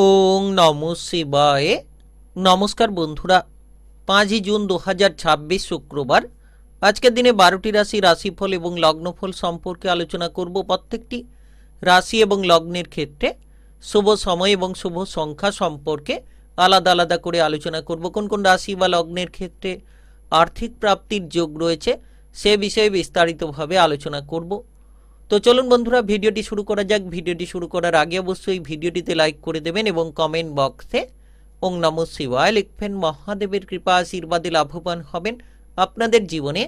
ওং নমঃ শিবায়। নমস্কার বন্ধুরা, 5ই জুন 2026 শুক্রবার। আজকের দিনে 12টি রাশিফল এবং লগ্নফল সম্পর্কে আলোচনা করব। প্রত্যেকটি রাশি এবং লগ্নের ক্ষেত্রে শুভ সময় এবং শুভ সংখ্যা সম্পর্কে আলাদা আলাদা করে আলোচনা করব। কোন কোন রাশি বা লগ্নের ক্ষেত্রে আর্থিক প্রাপ্তির যোগ রয়েছে সে বিষয়ে বিস্তারিতভাবে আলোচনা করব। তো চলুন বন্ধুরা, ভিডিওটি শুরু করা যাক। ভিডিওটি শুরু করার আগে অবশ্যই ভিডিওটিতে লাইক করে দেবেন এবং কমেন্ট বক্সে ওং নমঃ শিবায় লিখবেন। মহাদেবের কৃপা আশীর্বাদে লাভবান হবেন, আপনাদের জীবনে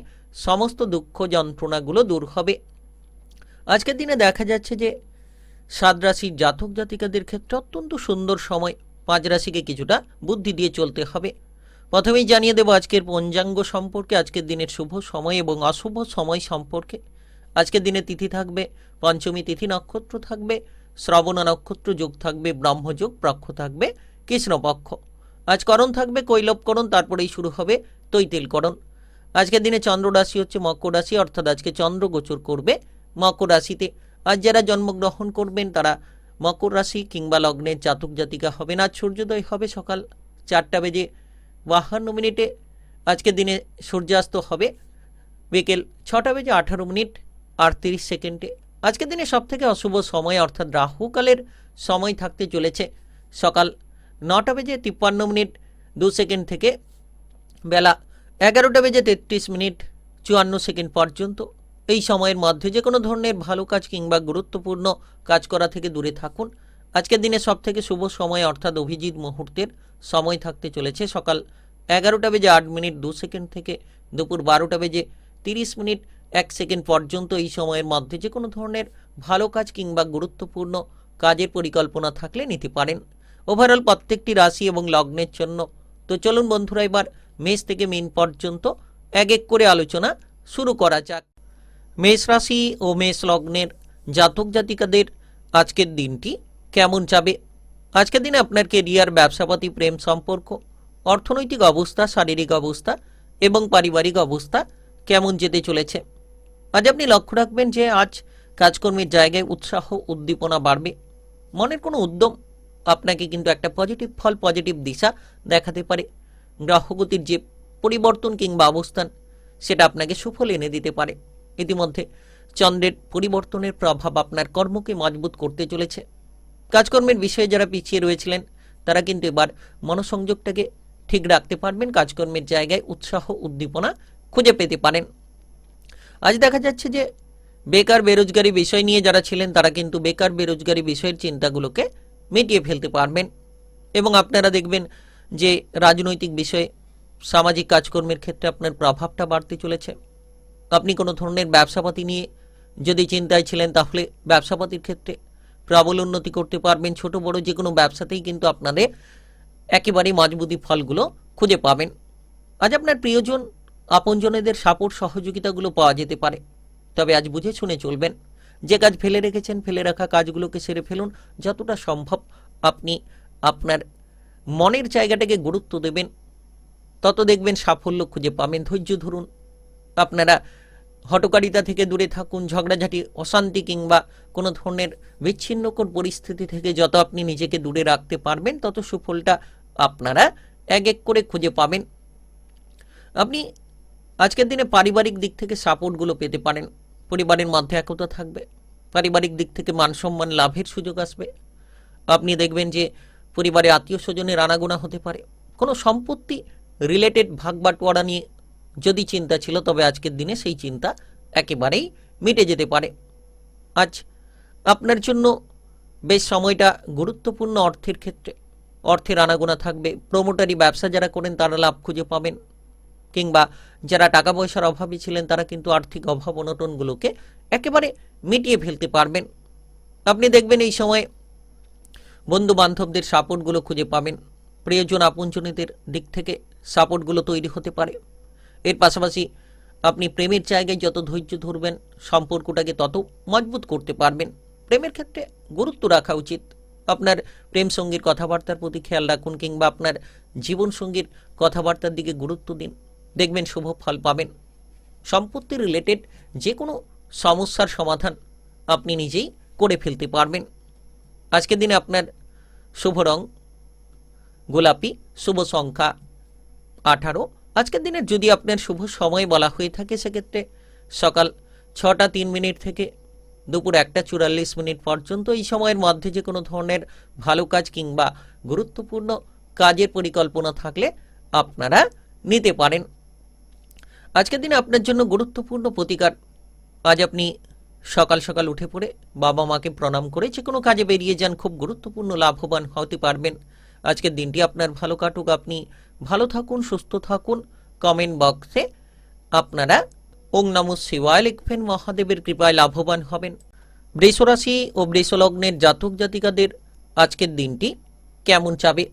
সমস্ত দুঃখ যন্ত্রণাগুলো দূর হবে। আজকের দিনে দেখা যাচ্ছে যে 7 রাশির জাতক জাতিকাদের ক্ষেত্রে অত্যন্ত সুন্দর সময়। 5 রাশিকে কিছুটা বুদ্ধি দিয়ে চলতে হবে। প্রথমেই জানিয়ে দেব আজকের পঞ্চাঙ্গ সম্পর্কে, আজকের দিনের শুভ সময় এবং অশুভ সময় সম্পর্কে। আজকের দিনে তিথি থাকবে পঞ্চমী তিথি, নক্ষত্র থাকবে শ্রবণা নক্ষত্র, যোগ থাকবে ব্রহ্মযোগ, পক্ষ থাকবে কৃষ্ণপক্ষ। আজ করণ থাকবে কৈলবকরণ, তারপরেই শুরু হবে তৈতিলকরণ। আজকের দিনে চন্দ্র রাশি হচ্ছে মকর রাশি, অর্থাৎ আজকে চন্দ্র গোচর করবে মকর রাশিতে। আজ যারা জন্মগ্রহণ করবেন তারা মকর রাশি কিংবা লগ্নের জাতক জাতিকা হবেন। আজ সূর্যোদয় হবে সকাল 4:52। আজকের দিনে সূর্যাস্ত হবে বিকেল 6:18:38। আজকের দিনে সবথেকে অশুভ সময় অর্থাৎ রাহুকালের সময় থাকতে চলেছে সকাল 9:53:02 থেকে বেলা 11:33:54 পর্যন্ত। এই সময়ের মধ্যে যে কোনো ধরনের ভালো কাজ কিংবা গুরুত্বপূর্ণ কাজ করা থেকে দূরে থাকুন। আজকের দিনে সবথেকে শুভ সময় অর্থাৎ অভিজিৎ মুহূর্তের সময় থাকতে চলেছে সকাল 11:08:02 থেকে দুপুর 12:30:01 পর্যন্ত। এই সময়ের মধ্যে যে কোনো ধরনের ভালো কাজ কিংবা গুরুত্বপূর্ণ কাজের পরিকল্পনা থাকলে নিতে পারেন। ওভারঅল প্রত্যেকটি রাশি এবং লগ্নের জন্য। তো চলুন বন্ধুরা, এবার মেষ থেকে মীন পর্যন্ত এক এক করে আলোচনা শুরু করা যাক। মেষ রাশি ও মেষ লগ্নের জাতক জাতিকাদের আজকের দিনটি কেমন যাবে? আজকের দিনে আপনার কেরিয়ার, ব্যবসাপাতি, প্রেম সম্পর্ক, অর্থনৈতিক অবস্থা, শারীরিক অবস্থা এবং পারিবারিক অবস্থা কেমন যেতে চলেছে। আজ আপনি লক্ষ্য রাখবেন যে আজ কাজকর্মের জায়গায় উৎসাহ উদ্দীপনা বাড়বে। মনের কোনো উদ্যম আপনাকে কিন্তু একটা পজিটিভ ফল, পজিটিভ দিশা দেখাতে পারে। গ্রহগতির যে পরিবর্তন কিংবা অবস্থান সেটা আপনাকে সুফল এনে দিতে পারে। ইতিমধ্যে চন্দ্রের পরিবর্তনের প্রভাব আপনার কর্মকে মজবুত করতে চলেছে। কাজকর্মের বিষয়ে যারা পিছিয়ে রয়েছিলেন তারা কিন্তু এবার মনোসংযোগটাকে ঠিক রাখতে পারবেন। কাজকর্মের জায়গায় উৎসাহ উদ্দীপনা খুঁজে পেতে পারেন। আজ দেখা যাচ্ছে যে বেকার বেরোজগারি বিষয় নিয়ে যারা ছিলেন তারা কিন্তু বেকার বেরোজগারি বিষয়ের চিন্তাগুলোকে মিটিয়ে ফেলতে পারবেন। এবং আপনারা দেখবেন যে রাজনৈতিক বিষয়ে, সামাজিক কাজকর্মের ক্ষেত্রে আপনার প্রভাবটা বাড়তে চলেছে। আপনি কোনো ধরনের ব্যবসাপাতি নিয়ে যদি চিন্তায় ছিলেন তাহলে ব্যবসাপাতির ক্ষেত্রে প্রবল উন্নতি করতে পারবেন। ছোট বড় যে কোনো ব্যবসাতেই কিন্তু আপনাদের একেবারেই মজবুতি ফলগুলো খুঁজে পাবেন। আজ আপনার প্রিয়জন, আপনজনেদের সাপোর্ট সহযোগিতাগুলো পাওয়া যেতে পারে। তবে আজ বুঝে শুনে চলবেন। যে কাজ ফেলে রেখেছেন, ফেলে রাখা কাজগুলোকে সেরে ফেলুন। যতটা সম্ভব আপনি আপনার মনের জায়গাটাকে গুরুত্ব দেবেন, তত দেখবেন সাফল্য খুঁজে পাবেন। ধৈর্য ধরুন। আপনারা হটকারিতা থেকে দূরে থাকুন। ঝগড়াঝাটি, অশান্তি কিংবা কোনো ধরনের বিচ্ছিন্নকর পরিস্থিতি থেকে যত আপনি নিজেকে দূরে রাখতে পারবেন তত সুফলটা আপনারা এক এক করে খুঁজে পাবেন। আপনি আজকের দিনে পারিবারিক দিক থেকে সাপোর্টগুলো পেতে পারেন। পরিবারের মধ্যে একতা থাকবে। পারিবারিক দিক থেকে মান সম্মান লাভের সুযোগ আসবে। আপনি দেখবেন যে পরিবারে আত্মীয় স্বজনের আনাগোনা হতে পারে। কোনো সম্পত্তি রিলেটেড ভাগ বাটোয়ারা নিয়ে যদি চিন্তা ছিল তবে আজকের দিনে সেই চিন্তা একেবারেই মিটে যেতে পারে। আজ আপনার জন্য বেশ সময়টা গুরুত্বপূর্ণ। অর্থের ক্ষেত্রে অর্থের আনাগোনা থাকবে। প্রমোটারি ব্যবসা যারা করেন তারা লাভ খুঁজে পাবেন, কিংবা যারা টাকা পয়সার অভাবী ছিলেন তারা কিন্তু আর্থিক অভাব অনটনগুলোকে একেবারে মিটিয়ে ফেলতে পারবেন। আপনি দেখবেন এই সময় বন্ধু বান্ধবদের সাপোর্টগুলো খুঁজে পাবেন। প্রিয়জন আপনজনদের দিক থেকে সাপোর্টগুলো তৈরি হতে পারে। এর পাশাপাশি আপনি প্রেমের জায়গায় যত ধৈর্য ধরবেন সম্পর্কটাকে তত মজবুত করতে পারবেন। প্রেমের ক্ষেত্রে গুরুত্ব রাখা উচিত। আপনার প্রেম সঙ্গীর কথাবার্তার প্রতি খেয়াল রাখুন, কিংবা আপনার জীবন সঙ্গীর কথাবার্তার দিকে গুরুত্ব দিন। দেখবেন শুভ ফল পাবেন। সম্পত্তি রিলেটেড যে কোনো সমস্যার সমাধান আপনি নিজেই করে ফেলতে পারবেন। আজকের দিনে আপনার শুভ রং গোলাপি, শুভ সংখ্যা 18। আজকের দিনের যদি আপনার শুভ সময় বলা হয়ে থাকে সেক্ষেত্রে সকাল 6টা 3 মিনিট থেকে দুপুর 1টা 44 মিনিট পর্যন্ত। এই সময়ের মধ্যে যে কোনো ধরনের ভালো কাজ কিংবা গুরুত্বপূর্ণ কাজের পরিকল্পনা থাকলে আপনারা নিতে পারেন। আজকের দিনে আপনার জন্য গুরুত্বপূর্ণ প্রতিকার, আজ আপনি সকাল সকাল উঠে পড়ে বাবা মাকে প্রণাম করে যে কোনো কাজে বেরিয়ে যান, খুব গুরুত্বপূর্ণ লাভবান হতে পারবেন। আজকের দিনটি আপনার ভালো কাটুক, আপনি ভালো থাকুন, সুস্থ থাকুন। কমেন্ট বক্সে আপনারা ওং নমঃ শিবায় লিখবেন, মহাদেবের কৃপায় লাভবান হবেন। বৃষ রাশি ও বৃষ লগ্নের জাতক জাতিকাদের আজকের দিনটি কেমন যাবে?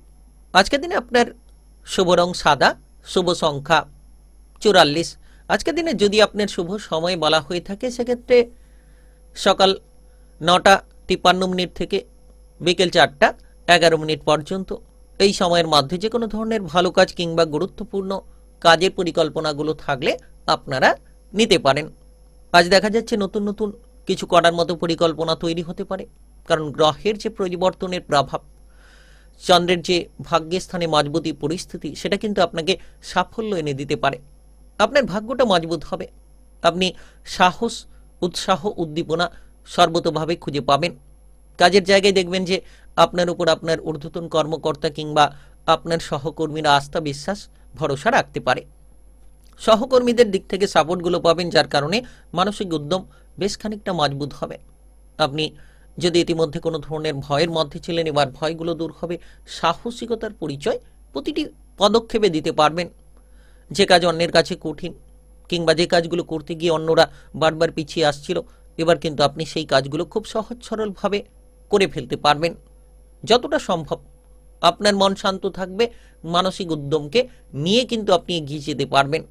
আজকের দিনে আপনার শুভ রং সাদা, শুভ সংখ্যা 44। আজকের দিনে যদি আপনার শুভ সময় বলা হয়ে থাকে সেক্ষেত্রে সকাল 9টা 53 মিনিট থেকে বিকেল 4টা 11 মিনিট পর্যন্ত। এই সময়ের মধ্যে যে কোনো ধরনের ভালো কাজ কিংবা গুরুত্বপূর্ণ কাজের পরিকল্পনাগুলো থাকলে আপনারা নিতে পারেন। আজ দেখা যাচ্ছে নতুন নতুন কিছু করার মতো পরিকল্পনা তৈরি হতে পারে, কারণ গ্রহের যে পরিবর্তনের প্রভাব, চন্দ্রের যে ভাগ্যের স্থানে মজবুতি পরিস্থিতি, সেটা কিন্তু আপনাকে সাফল্য এনে দিতে পারে। আপনার ভাগ্যটা মজবুত হবে, আপনি সাহস, উৎসাহ, উদ্দীপনা সর্বতোভাবে খুঁজে পাবেন। কাজের জায়গায় দেখবেন যে আপনার উপর আপনার ঊর্ধ্বতন কর্মকর্তা কিংবা আপনার সহকর্মীরা আস্থা, বিশ্বাস, ভরসা রাখতে পারে। সহকর্মীদের দিক থেকে সাপোর্টগুলো পাবেন, যার কারণে মানসিক উদ্যম বেশ খানিকটা মজবুত হবে। আপনি যদি ইতিমধ্যে কোনো ধরনের ভয়ের মধ্যে ছিলেন, এবার ভয়গুলো দূর হবে। সাহসিকতার পরিচয় প্রতিটি পদক্ষেপে দিতে পারবেন। যে কাজ অন্যের কাছে কঠিন কিংবা যে কাজগুলো করতে গিয়ে অন্যরা বারবার পিছিয়ে আসছিল, এবার কিন্তু আপনি সেই কাজগুলো খুব সহজ সরলভাবে করে ফেলতে পারবেন। যতটা সম্ভব আপনার মন শান্ত থাকবে, মানসিক উদ্যমকে নিয়ে কিন্তু আপনি এগিয়ে যেতে পারবেন।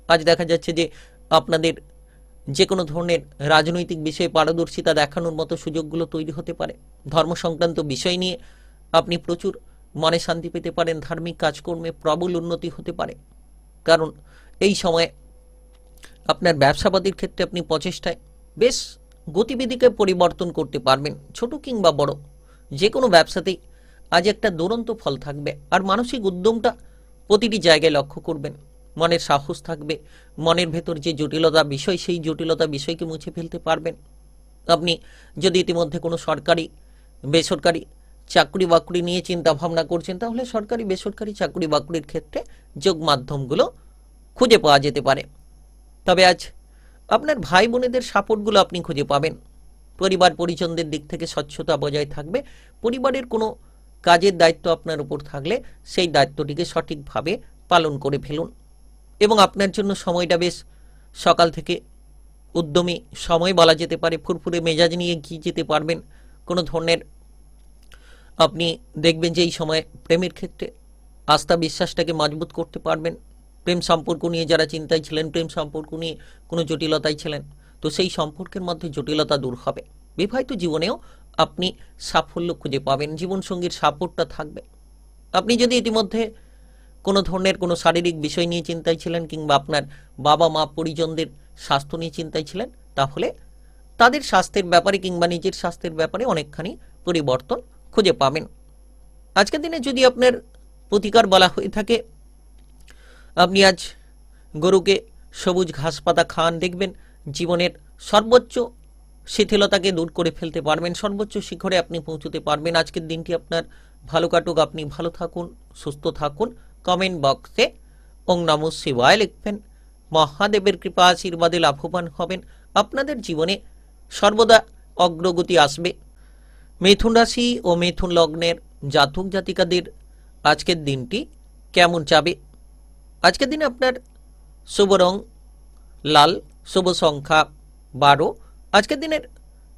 আজ দেখা যাচ্ছে যে আপনাদের যে কোনো ধরনের রাজনৈতিক বিষয়ে পারদর্শিতা দেখানোর মতো সুযোগগুলো তৈরি হতে পারে। ধর্ম সংক্রান্ত বিষয় নিয়ে আপনি প্রচুর মনে শান্তি পেতে পারেন। ধার্মিক কাজকর্মে প্রবল উন্নতি হতে পারে, কারণ এই সময়ে আপনার ব্যবসাপাতির ক্ষেত্রে আপনি প্রচেষ্টায় বেশ গতিবিধিকে পরিবর্তন করতে পারবেন। ছোট কিংবা বড় যে কোনো ব্যবসাতেই আজ একটা দুরন্ত ফল থাকবে। আর মানসিক উদ্যমটা প্রতিটি জায়গায় লক্ষ্য করবেন। মনের সাহস থাকবে, মনের ভেতর যে জটিলতা বিষয়, সেই জটিলতা বিষয়কে মুছে ফেলতে পারবেন। আপনি যদি ইতিমধ্যে কোনো সরকারি বেসরকারি চাকরি বাকরি নিয়ে চিন্তা ভাবনা করছেন, তাহলে সরকারি বেসরকারি চাকরি বাকরির ক্ষেত্রে যোগ মাধ্যমগুলো খুঁজে পাওয়া যেতে পারে। তবে আজ আপনার ভাই বোনেদের সাপোর্টগুলো আপনি খুঁজে পাবেন। পরিবার পরিজনদের দিক থেকে স্বচ্ছতা বজায় থাকবে। পরিবারের কোনো কাজের দায়িত্ব আপনার উপর থাকলে সেই দায়িত্বটিকে সঠিকভাবে পালন করে ফেলুন। এবং আপনার জন্য সময়টা বেশ সকাল থেকে উদ্যমী সময় বলা যেতে পারে। ফুরফুরে মেজাজ নিয়ে এগিয়ে যেতে পারবেন। কোনো ধরনের আপনি দেখবেন যে এই সময় প্রেমের ক্ষেত্রে আস্থা বিশ্বাসটাকে মজবুত করতে পারবেন। প্রেম সম্পর্ক নিয়ে যারা চিন্তায় ছিলেন, প্রেম সম্পর্ক নিয়ে কোনো জটিলতায় ছিলেন, তো সেই সম্পর্কের মধ্যে জটিলতা দূর হবে। বিবাহিত জীবনেও আপনি সাফল্য খুঁজে পাবেন। জীবনসঙ্গীর সাপোর্টটা থাকবে। আপনি যদি ইতিমধ্যে কোনো ধরনের কোনো শারীরিক বিষয় নিয়ে চিন্তায় ছিলেন কিংবা আপনার বাবা মা পরিজনদের স্বাস্থ্য নিয়ে চিন্তায় ছিলেন, তাহলে তাদের স্বাস্থ্যের ব্যাপারে কিংবা নিজের স্বাস্থ্যের ব্যাপারে অনেকখানি পরিবর্তন খুঁজে পাবেন। আজকের দিনে যদি আপনার প্রতিকার বলা হয়ে থাকে, আপনি আজ গরুকে সবুজ ঘাস পাতা খান, দেখবেন জীবনের সর্বোচ্চ শিথিলতাকে দূর করে ফেলতে পারবেন। সর্বোচ্চ শিখরে আপনি পৌঁছতে পারবেন। আজকের দিনটি আপনার ভালো কাটুক, আপনি ভালো থাকুন, সুস্থ থাকুন। কমেন্ট বক্সে ওং নমঃ শিবায় লিখবেন। মহাদেবের কৃপা আশীর্বাদে লাভবান হবেন। আপনাদের জীবনে সর্বদা অগ্রগতি আসবে। মিথুন রাশি ও মিথুন লগ্নের জাতক জাতিকাদের আজকের দিনটি কেমন যাবে? আজকের দিনে আপনার শুভ রং লাল, শুভ সংখ্যা 12। আজকের দিনের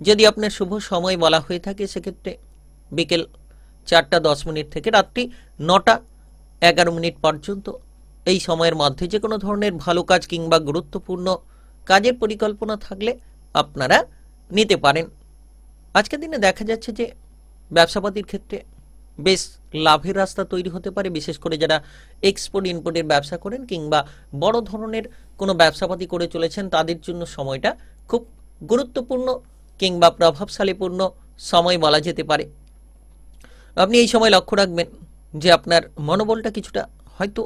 যদি আপনার শুভ সময় বলা হয়ে থাকে সেক্ষেত্রে বিকেল 4টা 10 মিনিট থেকে রাত্রি 9টা 11 মিনিট পর্যন্ত। এই সময়ের মধ্যে যে কোনো ধরনের ভালো কাজ কিংবা গুরুত্বপূর্ণ কাজের পরিকল্পনা থাকলে আপনারা নিতে পারেন। আজকের দিনে দেখা যাচ্ছে যে ব্যবসাপাতির ক্ষেত্রে বেশ লাভের রাস্তা তৈরি হতে পারে। বিশেষ করে যারা এক্সপোর্ট ইম্পোর্টের ব্যবসা করেন কিংবা বড় ধরনের কোনো ব্যবসাপাতি করে চলেছেন, তাদের জন্য সময়টা খুব গুরুত্বপূর্ণ কিংবা প্রভাবশালীপূর্ণ সময় বলা যেতে পারে। আপনি এই সময় লক্ষ্য রাখবেন যে আপনার মনোবলটা কিছুটা হয়তো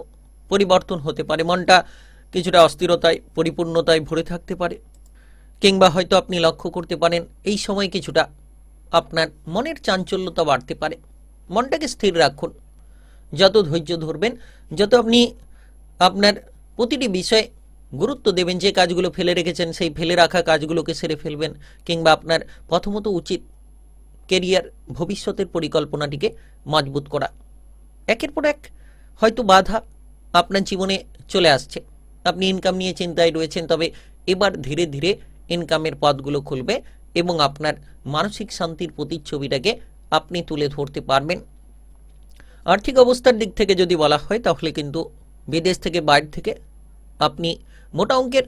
পরিবর্তন হতে পারে, মনটা কিছুটা অস্থিরতায় পরিপূর্ণতায় ভরে থাকতে পারে, কিংবা হয়তো আপনি লক্ষ্য করতে পারেন এই সময় কিছুটা আপনার মনের চাঞ্চল্যতা বাড়তে পারে। মনটাকে স্থির রাখুন, যত ধৈর্য ধরবেন, যত আপনি আপনার প্রতিটি বিষয়ে গুরুত্ব দেবেন, যে কাজগুলো ফেলে রেখেছেন সেই ফেলে রাখা কাজগুলোকে সেরে ফেলবেন, কিংবা আপনার প্রথমত উচিত কেরিয়ার ভবিষ্যতের পরিকল্পনাটিকে মজবুত করা। একের পর এক হয়তো বাধা আপনার জীবনে চলে আসছে, আপনি ইনকাম নিয়ে চিন্তায় রয়েছেন, তবে এবার ধীরে ধীরে ইনকামের পথগুলো খুলবে এবং আপনার মানসিক শান্তির প্রতিচ্ছবিটাকে আপনি তুলে ধরতে পারবেন। আর্থিক অবস্থার দিক থেকে যদি বলা হয় তাহলে কিন্তু বিদেশ থেকে বাইরে থেকে আপনি মোটা অঙ্কের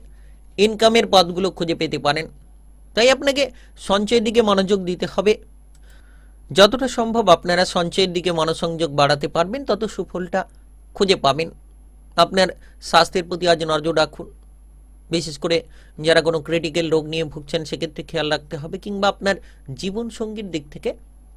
ইনকামের পথগুলো খুঁজে পেতে পারেন। তাই আপনাকে সঞ্চয়ের দিকে মনোযোগ দিতে হবে। যতটা সম্ভব আপনারা সঞ্চয়ের দিকে মনোসংযোগ বাড়াতে পারবেন তত সুফলটা খুঁজে পাবেন। আপনার স্বাস্থ্যের প্রতি আজ নজর রাখুন, বিশেষ করে যারা কোনো ক্রিটিক্যাল রোগ নিয়ে ভুগছেন সেক্ষেত্রে খেয়াল রাখতে হবে, কিংবা আপনার জীবনসঙ্গীর দিক থেকে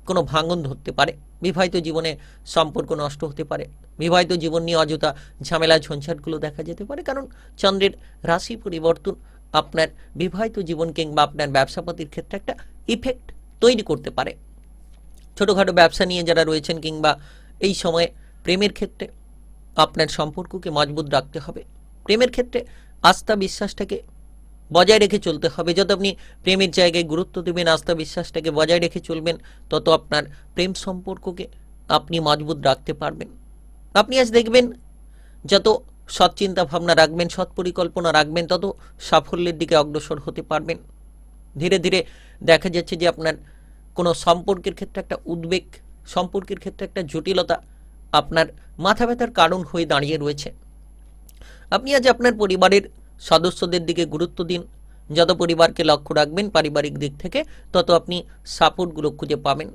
কোনো ভাঙন ধরতে পারে, বিবাহিত জীবনে সম্পর্ক নষ্ট হতে পারে, বিবাহিত জীবন নিয়ে অযথা ঝামেলা ঝঞ্ঝাটগুলো দেখা যেতে পারে, কারণ চন্দ্রের রাশি পরিবর্তন আপনার বিবাহিত জীবন কিংবা আপনার ব্যবসাপাতির ক্ষেত্রে একটা ইফেক্ট তৈরি করতে পারে। ছোটোখাটো ব্যবসা নিয়ে যারা রয়েছেন কিংবা এই সময়ে প্রেমের ক্ষেত্রে আপনার সম্পর্ককে মজবুত রাখতে হবে। প্রেমের ক্ষেত্রে আস্থা বিশ্বাসটাকে বজায় রেখে চলতে হবে। যত আপনি প্রেমের জায়গায় গুরুত্ব দেবেন, আস্থা বিশ্বাসটাকে বজায় রেখে চলবেন, তত আপনার প্রেম সম্পর্ককে আপনি মজবুত রাখতে পারবেন। আপনি আজ দেখবেন যত সৎ চিন্তা ভাবনা রাখবেন, সৎ পরিকল্পনা রাখবেন, তত সাফল্যের দিকে অগ্রসর হতে পারবেন। ধীরে ধীরে দেখা যাচ্ছে যে আপনার কোনো সম্পর্কের ক্ষেত্রে একটা উদ্বেগ, সম্পর্কের ক্ষেত্রে একটা জটিলতা আপনার মাথা ব্যথার কারণ হয়ে দাঁড়িয়ে রয়েছে। আপনি আজ আপনার পরিবারের সদস্যদের দিকে গুরুত্ব দিন। যত পরিবারকে লক্ষ্য রাখবেন পারিবারিক দিক থেকে, তত আপনি সাপোর্টগুলো খুঁজে পাবেন।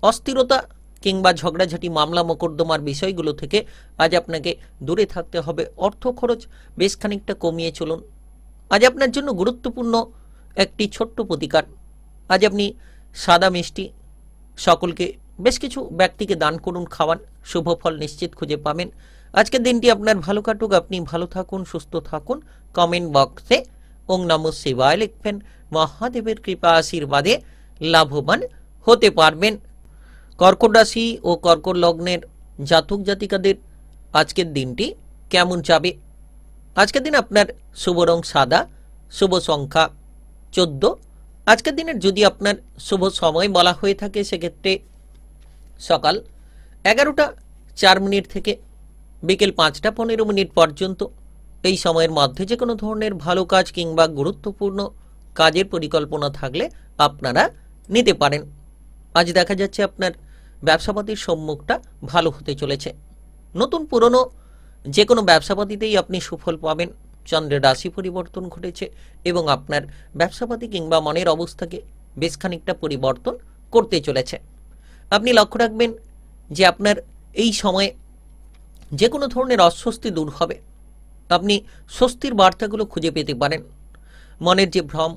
অস্থিরতা কিংবা ঝগড়াঝাটি, মামলা মোকদ্দমার বিষয়গুলো থেকে আজ আপনাকে দূরে থাকতে হবে। অর্থ খরচ বেশ খানিকটা কমিয়ে চলুন। আজ আপনার জন্য গুরুত্বপূর্ণ একটি ছোট্ট প্রতিকার। আজ আপনি সাদা মিষ্টি সকলকে, বেশ কিছু ব্যক্তিকে দান করুন, খাওয়ান, শুভ ফল নিশ্চিত খুঁজে পাবেন। আজকের দিনটি আপনার ভালো কাটুক, আপনি ভালো থাকুন, সুস্থ থাকুন। কমেন্ট বক্সে ওং নমঃ শিবায় লিখবেন। মহাদেবের কৃপা আশীর্বাদে লাভবান হতে পারবেন। কর্কট রাশি ও কর্কট লগ্নের জাতক জাতিকাদের আজকের দিনটি কেমন যাবে? আজকের দিন আপনার শুভ রং সাদা, শুভ সংখ্যা 14। আজকের দিনের যদি আপনার শুভ সময় বলা হয়ে থাকে সেক্ষেত্রে সকাল 11:04 থেকে বিকেল 5:15 পর্যন্ত। এই সময়ের মধ্যে যে কোনো ধরনের ভালো কাজ কিংবা গুরুত্বপূর্ণ কাজের পরিকল্পনা থাকলে আপনারা নিতে পারেন। আজ দেখা যাচ্ছে আপনার ব্যবসাপাতির সম্মুখটা ভালো হতে চলেছে। নতুন পুরনো যে কোনো ব্যবসাপাতিতেই আপনি সুফল পাবেন। চন্দ্রের রাশি পরিবর্তন ঘটেছে এবং আপনার ব্যবসাপাতি কিংবা মনের অবস্থাকে বেশ খানিকটা পরিবর্তন করতে চলেছে। আপনি লক্ষ্য রাখবেন যে আপনার এই সময়ে যে কোনো ধরনের অস্বস্তি দূর হবে। আপনি স্বস্তির বার্তাগুলো খুঁজে পেতে পারেন। মনের যে ভ্রম,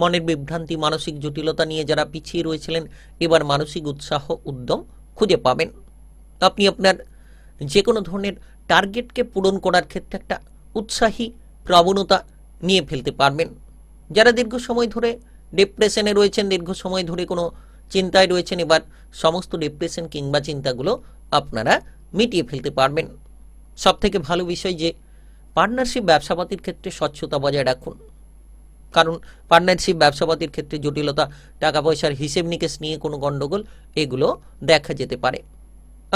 মনের বিভ্রান্তি, মানসিক জটিলতা নিয়ে যারা পিছিয়ে রয়েছিলেন, এবার মানসিক উৎসাহ উদ্যম খুঁজে পাবেন। আপনি আপনার যে কোনো ধরনের টার্গেটকে পূরণ করার ক্ষেত্রে একটা উৎসাহী প্রবণতা নিয়ে ফেলতে পারবেন। যারা দীর্ঘ সময় ধরে ডিপ্রেশনে রয়েছেন, দীর্ঘ সময় ধরে কোনো চিন্তায় রয়েছেন, এবার সমস্ত ডিপ্রেশন কিংবা চিন্তাগুলো আপনারা মিটিয়ে ফেলতে পারবেন। সবথেকে ভালো বিষয় যে পার্টনারশিপ ব্যবসাপাতির ক্ষেত্রে স্বচ্ছতা বজায় রাখুন, কারণ পার্টনারশিপ ব্যবসাপাতির ক্ষেত্রে জটিলতা, টাকা পয়সার হিসেব নিকেশ নিয়ে কোনো গণ্ডগোল, এগুলো দেখা যেতে পারে।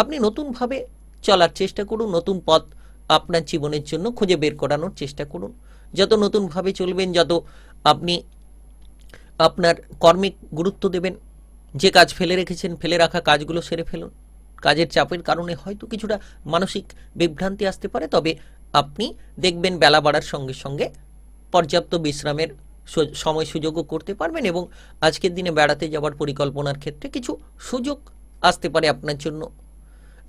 আপনি নতুনভাবে চলার চেষ্টা করুন, নতুন পথ আপনার জীবনের জন্য খুঁজে বের করানোর চেষ্টা করুন। যত নতুনভাবে চলবেন, যত আপনি আপনার কর্মে গুরুত্ব দেবেন, যে কাজ ফেলে রেখেছেন, ফেলে রাখা কাজগুলো সেরে ফেলুন। কাজের চাপের কারণে হয়তো কিছুটা মানসিক বিভ্রান্তি আসতে পারে, তবে আপনি দেখবেন বেলা বাড়ার সঙ্গে সঙ্গে পর্যাপ্ত বিশ্রামের সময় সুযোগও করতে পারবেন এবং আজকের দিনে বেড়াতে যাওয়ার পরিকল্পনার ক্ষেত্রে কিছু সুযোগ আসতে পারে আপনার জন্য।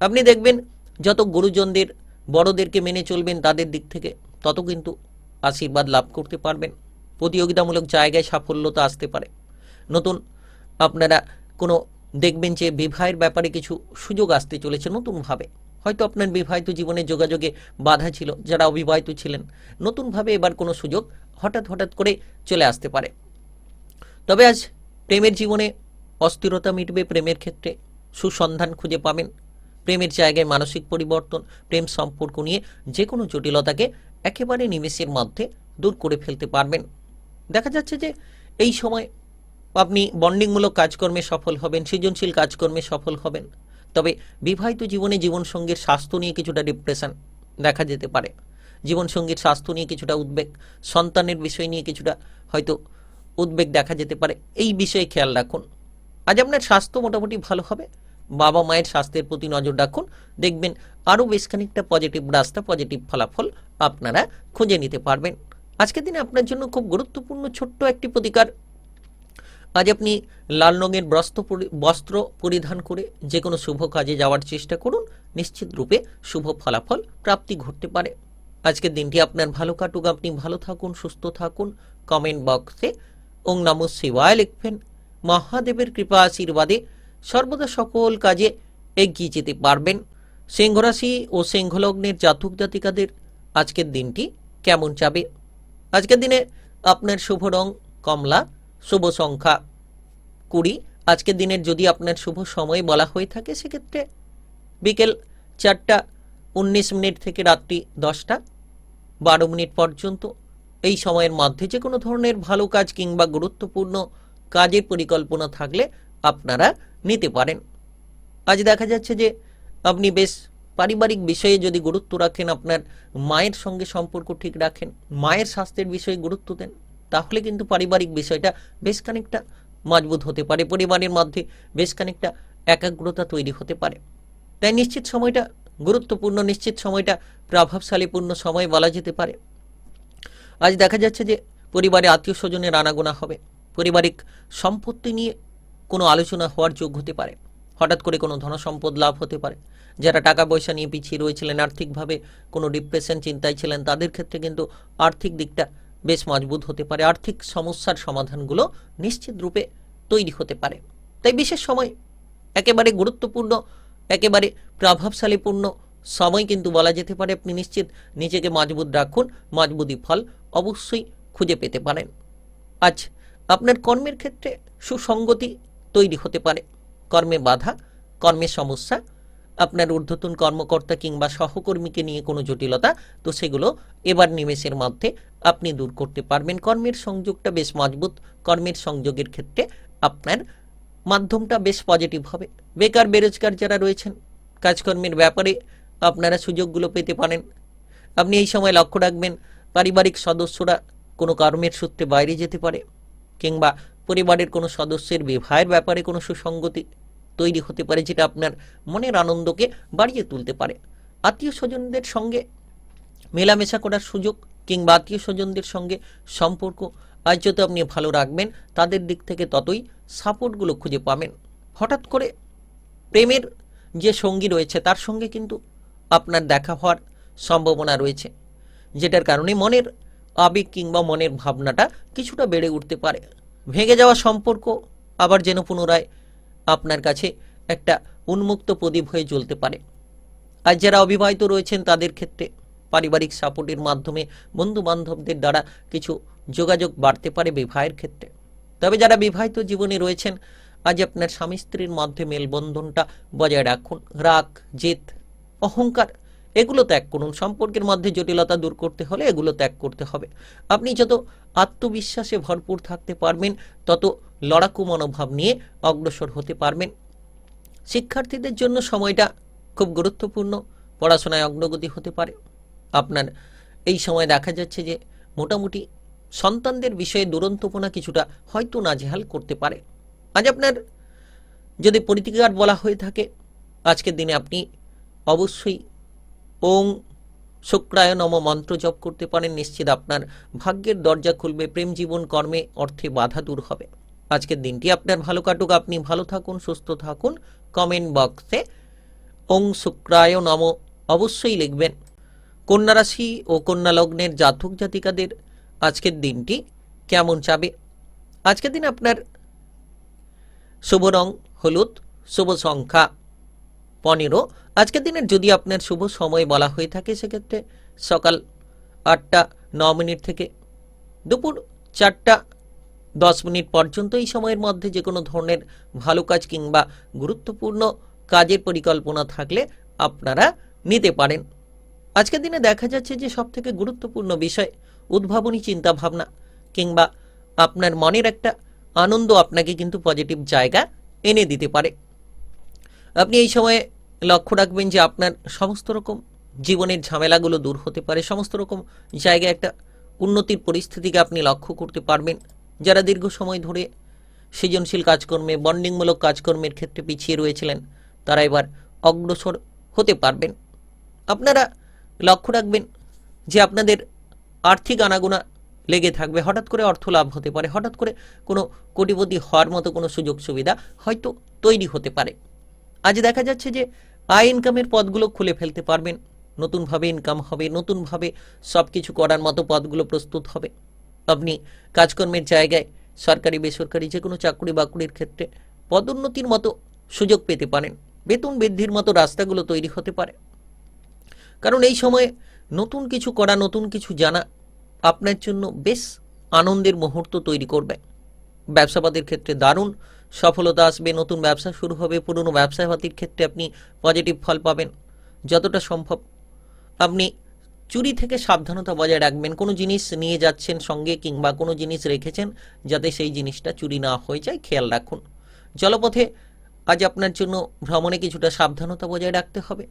আপনি দেখবেন যত গুরুজনদের, বড়দেরকে মেনে চলবেন তাদের দিক থেকে, তত কিন্তু আশীর্বাদ লাভ করতে পারবেন। প্রতিযোগিতামূলক জায়গায় সাফল্যতা আসতে পারে। নতুন আপনারা কোনো দেখবেন যে বিবাহের ব্যাপারে কিছু সুযোগ আসতে চলেছে নতুনভাবে। হয়তো আপনার বিবাহিত জীবনে যোগাযোগে বাধা ছিল, যারা অবিবাহিত ছিলেন নতুনভাবে এবার কোনো সুযোগ হঠাৎ হঠাৎ করে চলে আসতে পারে। তবে আজ প্রেমের জীবনে অস্থিরতা মিটবে, প্রেমের ক্ষেত্রে সুসন্ধান খুঁজে পাবেন, প্রেমের জায়গায় মানসিক পরিবর্তন, প্রেম সম্পর্ক নিয়ে যে কোনো জটিলতাকে একেবারে নিমেষের মধ্যে দূর করে ফেলতে পারবেন। দেখা যাচ্ছে যে এই সময় আপনি বন্ডিংমূলক কাজকর্মে সফল হবেন, সৃজনশীল কাজকর্মে সফল হবেন। তবে বিবাহিত জীবনে জীবনসঙ্গীর স্বাস্থ্য নিয়ে কিছুটা ডিপ্রেশন দেখা যেতে পারে, জীবনসঙ্গীর স্বাস্থ্য নিয়ে কিছুটা উদ্বেগ, সন্তানের বিষয় নিয়ে কিছুটা হয়তো উদ্বেগ দেখা যেতে পারে। এই বিষয়ে খেয়াল রাখুন। আজ আপনার স্বাস্থ্য মোটামুটি ভালো হবে, বাবা মায়ের স্বাস্থ্যের প্রতি নজর রাখুন, দেখবেন আরও বেশ খানিকটা পজিটিভ রাস্তা, পজিটিভ ফলাফল আপনারা খুঁজে নিতে পারবেন। আজকের দিনে আপনার জন্য খুব গুরুত্বপূর্ণ ছোট্ট একটি প্রতিকার। আজ আপনি লাল রঙের বস্ত্র পরিধান করে যে কোনো শুভ কাজে যাওয়ার চেষ্টা করুন, নিশ্চিত রূপে শুভ ফলাফল প্রাপ্তি ঘটতে পারে। আজকের দিনটি আপনার ভালো কাটুক, আপনি ভালো থাকুন, সুস্থ থাকুন। কমেন্ট বক্সে ওং নমঃ শিবায় লিখবেন। মহাদেবের কৃপা আশীর্বাদে সর্বদা সকল কাজে এগিয়ে যেতে পারবেন। সিংহ রাশি ও সিংহলগ্নের জাতক জাতিকাদের আজকের দিনটি কেমন যাবে? আজকের দিনে আপনার শুভ রং কমলা, শুভ সংখ্যা 20। আজকের দিনের যদি আপনার শুভ সময় বলা হয়ে থাকে সেক্ষেত্রে বিকেল 4:19 থেকে রাত্রি 10:12 পর্যন্ত। এই সময়ের মধ্যে যে কোনো ধরনের ভালো কাজ কিংবা গুরুত্বপূর্ণ কাজের পরিকল্পনা থাকলে আপনারা নিতে পারেন। আজ দেখা যাচ্ছে যে আপনি বেশ পারিবারিক বিষয়ে যদি গুরুত্ব রাখেন, আপনার মায়ের সঙ্গে সম্পর্ক ঠিক রাখেন, মায়ের স্বাস্থ্যের বিষয়ে গুরুত্ব দেন, তাহলে কিন্তু পারিবারিক বিষয়টা বেশ খানিকটা মজবুত হতে পারে, পরিবারের মধ্যে বেশ খানিকটা একাগ্রতা তৈরি হতে পারে। তাই নিশ্চিত সময়টা গুরুত্বপূর্ণ, নিশ্চিত সময়টা প্রভাবশালীপূর্ণ সময় বলা যেতে পারে। আজ দেখা যাচ্ছে যে পরিবারে আত্মীয় স্বজনের আনাগোনা হবে, পারিবারিক সম্পত্তি নিয়ে কোনো আলোচনা হওয়ার যোগ হতে পারে, হঠাৎ করে কোনো ধনসম্পদ লাভ হতে পারে। যারা টাকা পয়সা নিয়ে পিছিয়ে রয়েছিলেন, আর্থিকভাবে কোনো ডিপ্রেশন চিন্তায় ছিলেন, তাদের ক্ষেত্রে কিন্তু আর্থিক দিকটা বেশ মজবুত হতে পারে, আর্থিক সমস্যার সমাধানগুলো নিশ্চিত রূপে তৈরি হতে পারে। তাই বিশেষ সময় একেবারে গুরুত্বপূর্ণ, একেবারে প্রভাবশালীপূর্ণ সময় কিন্তু বলা যেতে পারে। আপনি নিশ্চিত নিজেকে মজবুত রাখুন, মজবুতি ফল অবশ্যই খুঁজে পেতে পারেন। আজ আপনার কর্মের ক্ষেত্রে সুসঙ্গতি তৈরি হতে পারে, কর্মে বাধা, কর্মের সমস্যা, আপনার ঊর্ধ্বতন কর্মকর্তা কিংবা সহকর্মীকে নিয়ে কোনো জটিলতা, তো সেগুলো এবার নিমেষের মধ্যে আপনি দূর করতে পারবেন। কর্মের সংযোগটা বেশ মজবুত, কর্মের সংযোগের ক্ষেত্রে আপনার মাধ্যমটা বেশ পজিটিভ হবে। বেকার বেরোজগার যারা রয়েছেন, কাজকর্মের ব্যাপারে আপনারা সুযোগগুলো পেতে পারেন। আপনি এই সময় লক্ষ্য রাখবেন পারিবারিক সদস্যরা কোনো কর্মের সূত্রে বাইরে যেতে পারে, কিংবা পরিবারের কোনো সদস্যের বিবাহের ব্যাপারে কোনো সুসঙ্গতি তৈরি হতে পারে, যেটা আপনার মনের আনন্দকে বাড়িয়ে তুলতে পারে। আত্মীয় স্বজনদের সঙ্গে মেলামেশা করার সুযোগ কিংবা আত্মীয় স্বজনদের সঙ্গে সম্পর্ক আজ যত আপনি ভালো রাখবেন, তাদের দিক থেকে ততই সাপোর্টগুলো খুঁজে পাবেন। হঠাৎ করে প্রেমের যে সঙ্গী রয়েছে তার সঙ্গে কিন্তু আপনার দেখা হওয়ার সম্ভাবনা রয়েছে, যেটার কারণে মনের আবেগ কিংবা মনের ভাবনাটা কিছুটা বেড়ে উঠতে পারে। ভেঙে যাওয়া সম্পর্ক আবার যেন পুনরায় আপনার কাছে একটা উন্মুক্ত প্রদীপ হয়ে জ্বলতে পারে। আর যারা অবিবাহিত রয়েছেন তাদের ক্ষেত্রে পারিবারিক সাপোর্টের মাধ্যমে বন্ধু বান্ধবদের দ্বারা কিছু যোগাযোগ বাড়তে পারে বিবাহের ক্ষেত্রে। তবে যারা বিবাহিত জীবনে রয়েছেন, আজ আপনার স্বামী স্ত্রীর মধ্যে মেলবন্ধনটা বজায় রাখুন। রাগ, জেদ, অহংকার এগুলো ত্যাগ করুন। সম্পর্কের মধ্যে জটিলতা দূর করতে হলে এগুলো ত্যাগ করতে হবে। আপনি যত আত্মবিশ্বাসে ভরপুর থাকতে পারবেন, তত লড়াকু মনোভাব নিয়ে অগ্রসর হতে পারবেন। শিক্ষার্থীদের জন্য সময়টা খুব গুরুত্বপূর্ণ, পড়াশোনায় অগ্রগতি হতে পারে। আপনার এই সময় দেখা যাচ্ছে যে মোটামুটি সন্তানদের বিষয়ে দুরন্তপনা কিছুটা হয়তো নাজেহাল করতে পারে। আজ আপনার যদি প্রতিকার বলা হয়ে থাকে, আজকের দিনে আপনি অবশ্যই ওং শুক্রায় নম মন্ত্র জপ করতে পারেন। নিশ্চিত আপনার ভাগ্যের দরজা খুলবে, প্রেম জীবন, কর্মে, অর্থে বাধা দূর হবে। আজকের দিনটি আপনার ভালো কাটুক, আপনি ভালো থাকুন, সুস্থ থাকুন। কমেন্ট বক্সে ওং শুক্রায় নম অবশ্যই লিখবেন। কন্যা রাশি ও কন্যা লগ্নের জাতক জাতিকাদের আজকের দিনটি কেমন যাবে? আজকের দিন আপনার শুভ রং হলুদ, শুভ সংখ্যা 15। আজকের দিনের যদি আপনার শুভ সময় বলা হয়ে থাকে সেক্ষেত্রে সকাল 8টা 9 মিনিট থেকে দুপুর 4টা 10 মিনিট পর্যন্ত এই সময়ের মধ্যে যে কোনো ধরনের ভালো কাজ কিংবা গুরুত্বপূর্ণ কাজের পরিকল্পনা থাকলে আপনারা নিতে পারেন। আজকের দিনে দেখা যাচ্ছে যে সবথেকে গুরুত্বপূর্ণ বিষয় উদ্ভাবনী চিন্তা ভাবনা কিংবা আপনার মনের একটা আনন্দ আপনাকে কিন্তু পজিটিভ জায়গা এনে দিতে পারে। আপনি এই সময়ে লক্ষ্য রাখবেন যে আপনার সমস্ত রকম জীবনের ঝামেলাগুলো দূর হতে পারে, সমস্ত রকম জায়গায় একটা উন্নতির পরিস্থিতিকে আপনি লক্ষ্য করতে পারবেন। যারা দীর্ঘ সময় ধরে সৃজনশীল কাজকর্মে, বন্ডিংমূলক কাজকর্মের ক্ষেত্রে পিছিয়ে রয়েছিলেন তারা এবার অগ্রসর হতে পারবেন। আপনারা লক্ষ্য রাখবেন যে আপনাদের আর্থিক আনাগোনা লেগে থাকবে, হঠাৎ করে অর্থ লাভ হতে পারে, হঠাৎ করে কোনো কোটিপতি হওয়ার মতো কোনো সুযোগ সুবিধা হয়তো তৈরি হতে পারে। আজ দেখা যাচ্ছে যে আয় ইনকামের পথগুলো খুলে ফেলতে পারবেন, নতুনভাবে ইনকাম হবে, নতুনভাবে সব কিছু করার মতো পথগুলো প্রস্তুত হবে। আপনি কাজকর্মের জায়গায় সরকারি বেসরকারি যে কোনো চাকরি বাকরির ক্ষেত্রে পদোন্নতির মতো সুযোগ পেতে পারেন, বেতন বৃদ্ধির মতো রাস্তাগুলো তৈরি হতে পারে। কারণ এই সময়ে নতুন কিছু করা, নতুন কিছু জানা আপনার জন্য বেশ আনন্দের মুহূর্ত তৈরি করবে। ব্যবসাপাতির ক্ষেত্রে দারুণ সফলতা আসবে, নতুন ব্যবসা শুরু হবে, পুরনো ব্যবসাপাতির ক্ষেত্রে আপনি পজিটিভ ফল পাবেন। যতটা সম্ভব আপনি চুরি থেকে সাবধানতা বজায় রাখবেন। কোনো জিনিস নিয়ে যাচ্ছেন সঙ্গে কিংবা কোনো জিনিস রেখেছেন যাতে সেই জিনিসটা চুরি না হয়ে যায় খেয়াল রাখুন। জলপথে আজ আপনার জন্য ভ্রমণে কিছুটা সাবধানতা বজায় রাখতে হবে।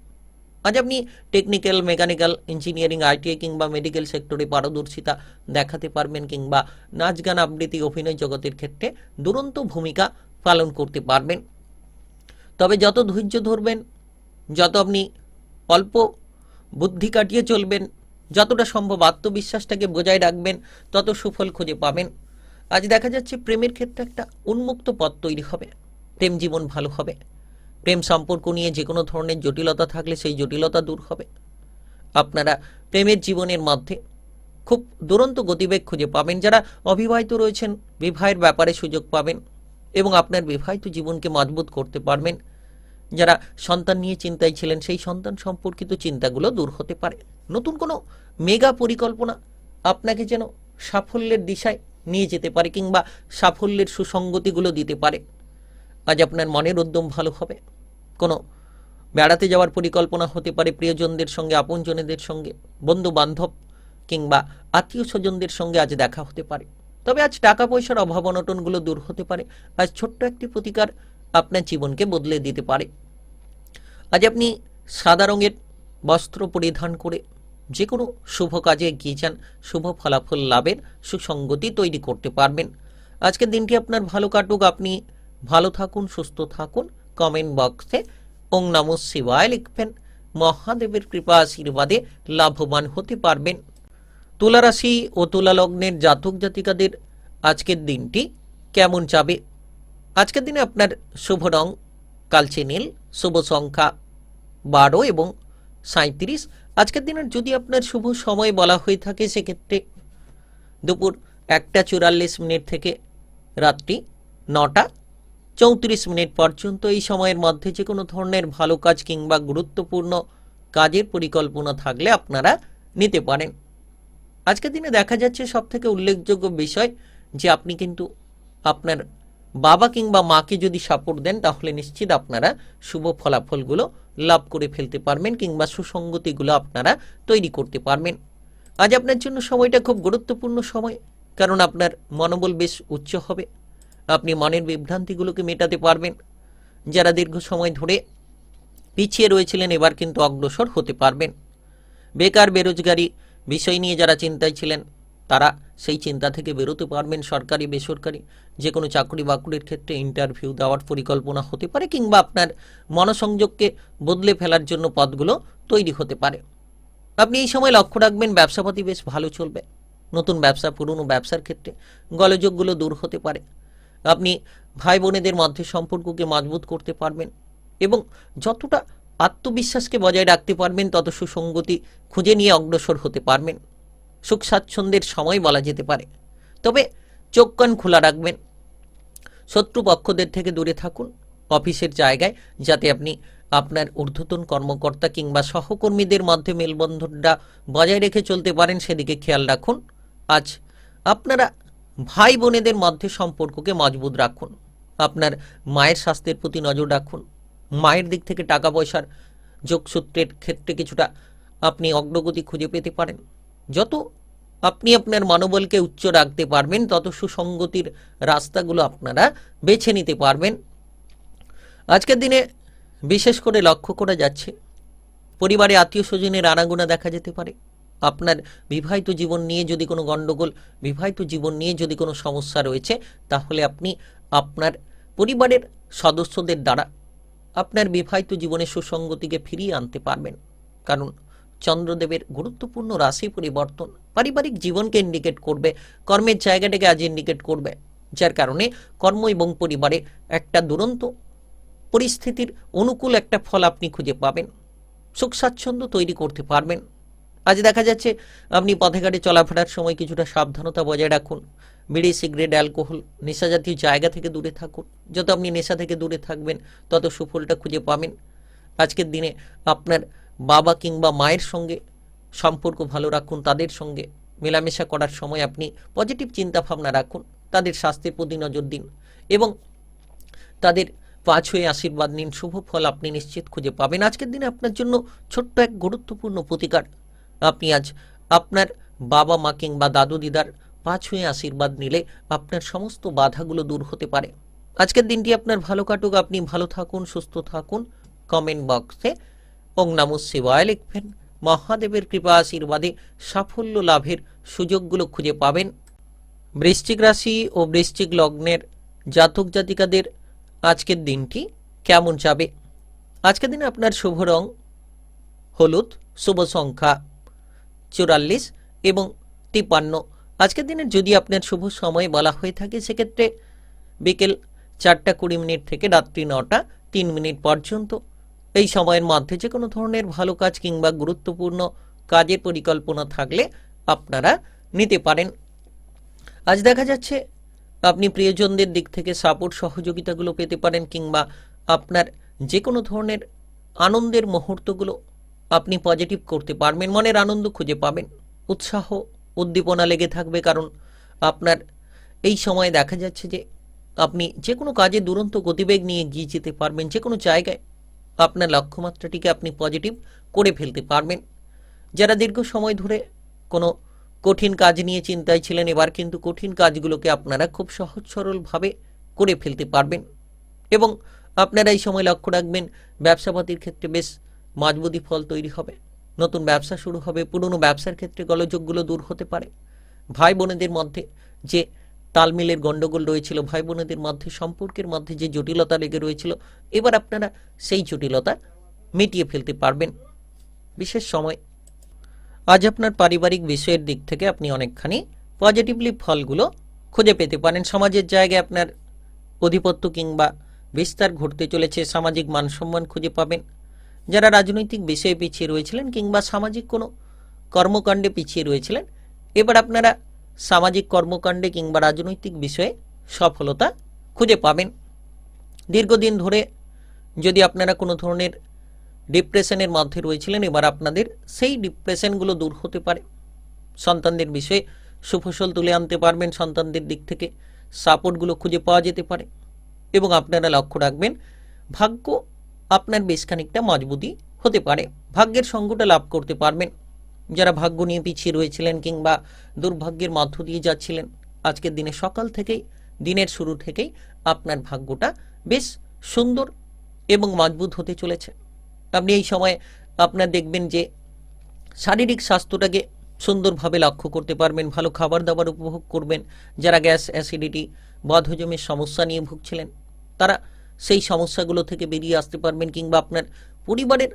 আজ আপনি টেকনিক্যাল, মেকানিক্যাল, ইঞ্জিনিয়ারিং, আইটিআই কিংবা মেডিকেল সেক্টরে পারদর্শিতা দেখাতে পারবেন কিংবা নাচ গান, আবৃত্তি, অভিনয় জগতের ক্ষেত্রে দুরন্ত ভূমিকা পালন করতে পারবেন। তবে যত ধৈর্য ধরবেন, যত আপনি অল্প বুদ্ধি কাটিয়ে চলবেন, যতটা সম্ভব আত্মবিশ্বাসটাকে বজায় রাখবেন, তত সুফল খুঁজে পাবেন। আজ দেখা যাচ্ছে প্রেমের ক্ষেত্রে একটা উন্মুক্ত পথ তৈরি হবে, প্রেম জীবন ভালো হবে। প্রেম সম্পর্ক নিয়ে যে কোনো ধরনের জটিলতা থাকলে সেই জটিলতা দূর হবে। আপনারা প্রেমের জীবনের মধ্যে খুব দুরন্ত গতিবেগ খুঁজে পাবেন। যারা অবিবাহিত রয়েছেন বিবাহের ব্যাপারে সুযোগ পাবেন এবং আপনার বিবাহিত জীবনকে মজবুত করতে পারবেন। যারা সন্তান নিয়ে চিন্তায় ছিলেন সেই সন্তান সম্পর্কিত চিন্তাগুলো দূর হতে পারে। নতুন কোনো মেগা পরিকল্পনা আপনাকে যেন সাফল্যের দিশায় নিয়ে যেতে পারে কিংবা সাফল্যের সুসঙ্গতিগুলো দিতে পারে। আজ আপনার মনের উদ্যম ভালো হবে। কোনো বেড়াতে যাওয়ার পরিকল্পনা হতে পারে, প্রিয়জনদের সঙ্গে, আপনজনেদের সঙ্গে, বন্ধু বান্ধব কিংবা আত্মীয় স্বজনদের সঙ্গে আজ দেখা হতে পারে। তবে আজ টাকা পয়সার অভাব অনটনগুলো দূর হতে পারে। আজ ছোট্ট একটি প্রতিকার আপনার জীবনকে বদলে দিতে পারে। আজ আপনি সাদা রঙের বস্ত্র পরিধান করে যে কোনো শুভ কাজে এগিয়ে যান, শুভ ফলাফল লাভের সুসঙ্গতি তৈরি করতে পারবেন। আজকের দিনটি আপনার ভালো কাটুক, আপনি ভালো থাকুন, সুস্থ থাকুন। কমেন্ট বক্সে ওং নমঃ শিবায় লিখবেন। মহাদেবের কৃপা আশীর্বাদে লাভবান হতে পারবেন। তুলা রাশি ও তুলা লগ্নের জাতক জাতিকাদের আজকের দিনটি কেমন যাবে? আজকের দিনে আপনার শুভ রং কালচে নীল, শুভ সংখ্যা 12 এবং 37। আজকের দিনের যদি আপনার শুভ সময় বলা হয়ে থাকে সেক্ষেত্রে দুপুর 1টা 44 মিনিট থেকে রাত্রি 9টা 34 মিনিট পর্যন্ত। এই সময়ের মধ্যে যে কোনো ধরনের ভালো কাজ কিংবা গুরুত্বপূর্ণ কাজের পরিকল্পনা থাকলে আপনারা নিতে পারেন। আজকের দিনে দেখা যাচ্ছে সবথেকে উল্লেখযোগ্য বিষয় যে আপনি কিন্তু আপনার বাবা কিংবা মাকে যদি সাপোর্ট দেন তাহলে নিশ্চিত আপনারা শুভ ফলাফলগুলো লাভ করে ফেলতে পারবেন কিংবা সুসঙ্গতিগুলো আপনারা তৈরি করতে পারবেন। আজ আপনার জন্য সময়টা খুব গুরুত্বপূর্ণ সময়, কারণ আপনার মনোবল বেশ উচ্চ হবে। আপনি মনের বিভ্রান্তিগুলোকে মেটাতে পারবেন। যারা দীর্ঘ সময় ধরে পিছিয়ে রয়েছিলেন এবার কিন্তু অগ্রসর হতে পারবেন। বেকার, বেরোজগারি বিষয় নিয়ে যারা চিন্তায় ছিলেন তারা সেই চিন্তা থেকে বেরোতে পারবেন। সরকারি বেসরকারি যে কোনো চাকরি বাকরির ক্ষেত্রে ইন্টারভিউ দেওয়ার পরিকল্পনা হতে পারে কিংবা আপনার মনসংযোগকে বদলে ফেলার জন্য পথগুলো তৈরি হতে পারে। আপনি এই সময় লক্ষ্য রাখবেন ব্যবসাপাতি বেশ ভালো চলবে। নতুন ব্যবসা, পুরনো ব্যবসার ক্ষেত্রে গোলযোগগুলো দূর হতে পারে। আপনি ভাই বোনেদের মধ্যে সম্পর্ককে মজবুত করতে পারবেন এবং যতটা আত্মবিশ্বাসকে বজায় রাখতে পারবেন তত সুসঙ্গতি খুঁজে নিয়ে অগ্রসর হতে পারবেন। সুখ স্বাচ্ছন্দ্যের সময় বলা যেতে পারে। তবে চোখ কান খোলা রাখবেন। শত্রুপক্ষদের থেকে দূরে থাকুন। অফিসের জায়গায়, যাতে আপনি আপনার ঊর্ধ্বতন কর্মকর্তা কিংবা সহকর্মীদের মধ্যে মেলবন্ধনটা বজায় রেখে চলতে পারেন, সেদিকে খেয়াল রাখুন। আজ আপনারা ভাই বোনেদের মধ্যে সম্পর্ককে মজবুত রাখুন। আপনার মায়ের স্বাস্থ্যের প্রতি নজর রাখুন। মায়ের দিক থেকে টাকা পয়সার যোগসূত্রের ক্ষেত্রে কিছুটা আপনি অগ্রগতি খুঁজে পেতে পারেন। যত আপনি আপনার মনোবলকে উচ্চ রাখতে পারবেন, তত সুসঙ্গতির রাস্তাগুলো আপনারা বেছে নিতে পারবেন। আজকের দিনে বিশেষ করে লক্ষ্য করা যাচ্ছে পরিবারে আত্মীয় স্বজনের আনাগোনা দেখা যেতে পারে। আপনার বিবাহিত জীবন নিয়ে যদি কোনো গণ্ডগোল, বিবাহিত জীবন নিয়ে যদি কোনো সমস্যা রয়েছে, তাহলে আপনি আপনার পরিবারের সদস্যদের দ্বারা আপনার বিবাহিত জীবনে সুসঙ্গতিকে ফিরিয়ে আনতে পারবেন। কারণ চন্দ্রদেবের গুরুত্বপূর্ণ রাশি পরিবর্তন পারিবারিক জীবনকে ইন্ডিকেট করবে, কর্মের জায়গাটাকে আজ ইন্ডিকেট করবে, যার কারণে কর্ম এবং পরিবারে একটা দুরন্ত পরিস্থিতির অনুকূল একটা ফল আপনি খুঁজে পাবেন। সুখ স্বাচ্ছন্দ্য তৈরি করতে পারবেন। আজ দেখা যাচ্ছে আপনি পথে ঘাটে চলাফেরার সময় কিছুটা সাবধানতা বজায় রাখুন। বিড়ি, সিগারেট, অ্যালকোহল, নেশা জাতীয় জায়গা থেকে দূরে থাকুন। যত আপনি নেশা থেকে দূরে থাকবেন, তত সুফলটা খুঁজে পাবেন। আজকের দিনে আপনার বাবা কিংবা মায়ের সঙ্গে সম্পর্ক ভালো রাখুন। তাদের সঙ্গে মেলামেশা করার সময় আপনি পজিটিভ চিন্তা ভাবনা রাখুন। তাদের স্বাস্থ্যের প্রতি নজর দিন এবং তাদের পা ছুঁয়ে আশীর্বাদ নিন। শুভ ফল আপনি নিশ্চিত খুঁজে পাবেন। আজকের দিনে আপনার জন্য ছোট্ট এক গুরুত্বপূর্ণ প্রতিকার। আপনি আজ আপনার বাবা মা কিংবা দাদু দিদার পা ছুঁয়ে আশীর্বাদ নিলে আপনার সমস্ত বাধাগুলো দূর হতে পারে। আজকের দিনটি আপনার ভালো কাটুক। আপনি ভালো থাকুন, সুস্থ থাকুন। কমেন্ট বক্সে ওং নমঃ শিবায় লিখবেন। মহাদেবের কৃপা আশীর্বাদে সাফল্য লাভের সুযোগগুলো খুঁজে পাবেন। বৃশ্চিক রাশি ও বৃশ্চিক লগ্নের জাতক জাতিকাদের আজকের দিনটি কেমন যাবে? আজকের দিনে আপনার শুভ রং হলুদ, শুভ সংখ্যা 44 এবং 53। আজকের দিনের যদি আপনার শুভ সময় বলা হয়ে থাকে, সেক্ষেত্রে বিকেল 4:20 থেকে রাত্রি 9:03 পর্যন্ত। এই সময়ের মধ্যে যে কোনো ধরনের ভালো কাজ কিংবা গুরুত্বপূর্ণ কাজের পরিকল্পনা থাকলে আপনারা নিতে পারেন। আজ দেখা যাচ্ছে আপনি প্রিয়জনদের দিক থেকে সাপোর্ট সহযোগিতাগুলো পেতে পারেন, কিংবা আপনার যে কোনো ধরনের আনন্দের মুহূর্তগুলো আপনি পজিটিভ করতে পারবেন। মনের আনন্দ খুঁজে পাবেন, উৎসাহ উদ্দীপনা লেগে থাকবে। কারণ আপনার এই সময় দেখা যাচ্ছে যে আপনি যে কোনো কাজে দুরন্ত গতিবেগ নিয়ে গিয়ে যেতে পারবেন। যে কোনো জায়গায় আপনার লক্ষ্যমাত্রাটিকে আপনি পজিটিভ করে ফেলতে পারবেন। যারা দীর্ঘ সময় ধরে কোনো কঠিন কাজ নিয়ে চিন্তায় ছিলেন, এবার কিন্তু কঠিন কাজগুলোকে আপনারা খুব সহজ সরলভাবে করে ফেলতে পারবেন। এবং আপনারা এই সময় লক্ষ্য রাখবেন, ব্যবসাপাতির ক্ষেত্রে বেশ মজবুতি ফল তৈরি হবে। নতুন ব্যবসা শুরু হবে। পুরনো ব্যবসার ক্ষেত্রে গোলযোগগুলো দূর হতে পারে। ভাই বোনেদের মধ্যে যে তালমিলের গণ্ডগোল রয়েছিল, ভাই বোনেদের মধ্যে সম্পর্কের মধ্যে যে জটিলতা লেগে রয়েছিল, এবার আপনারা সেই জটিলতা মিটিয়ে ফেলতে পারবেন। বিশেষ সময় আজ আপনার পারিবারিক বিষয়ের দিক থেকে আপনি অনেকখানি পজিটিভলি ফলগুলো খুঁজে পেতে পারেন। সমাজের জায়গায় আপনার আধিপত্য কিংবা বিস্তার ঘটতে চলেছে। সামাজিক মান সম্মান খুঁজে পাবেন। যারা রাজনৈতিক বিষয়ে পিছিয়ে রয়েছিলেন কিংবা সামাজিক কোনো কর্মকাণ্ডে পিছিয়ে রয়েছিলেন, এবার আপনারা সামাজিক কর্মকাণ্ডে কিংবা রাজনৈতিক বিষয়ে সফলতা খুঁজে পাবেন। দীর্ঘদিন ধরে যদি আপনারা কোনো ধরনের ডিপ্রেশনের মধ্যে রয়েছিলেন, এবার আপনাদের সেই ডিপ্রেশনগুলো দূর হতে পারে। সন্তানদের বিষয়ে সুফসল তুলে আনতে পারবেন। সন্তানদের দিক থেকে সাপোর্টগুলো খুঁজে পাওয়া যেতে পারে। এবং আপনারা লক্ষ্য রাখবেন, ভাগ্য আপনার বেশ খানিকটা মজবুতি হতে পারে। ভাগ্যের সঙ্গটা লাভ করতে পারবেন। যারা ভাগ্য নিয়ে পিছিয়ে রয়েছিলেন কিংবা দুর্ভাগ্যের মধ্য দিয়ে যাচ্ছিলেন, আজকের দিনে সকাল থেকেই, দিনের শুরু থেকেই আপনার ভাগ্যটা বেশ সুন্দর এবং মজবুত হতে চলেছে। আপনি এই সময় আপনার দেখবেন যে শারীরিক স্বাস্থ্যটাকে সুন্দরভাবে লক্ষ্য করতে পারবেন। ভালো খাবার দাবার উপভোগ করবেন। যারা গ্যাস, অ্যাসিডিটি, বদহজমের সমস্যা নিয়ে ভুগছিলেন, তারা সেই সমস্যাগুলো থেকে বেরিয়ে আসতে পারবেন। কিংবা আপনার পরিবারের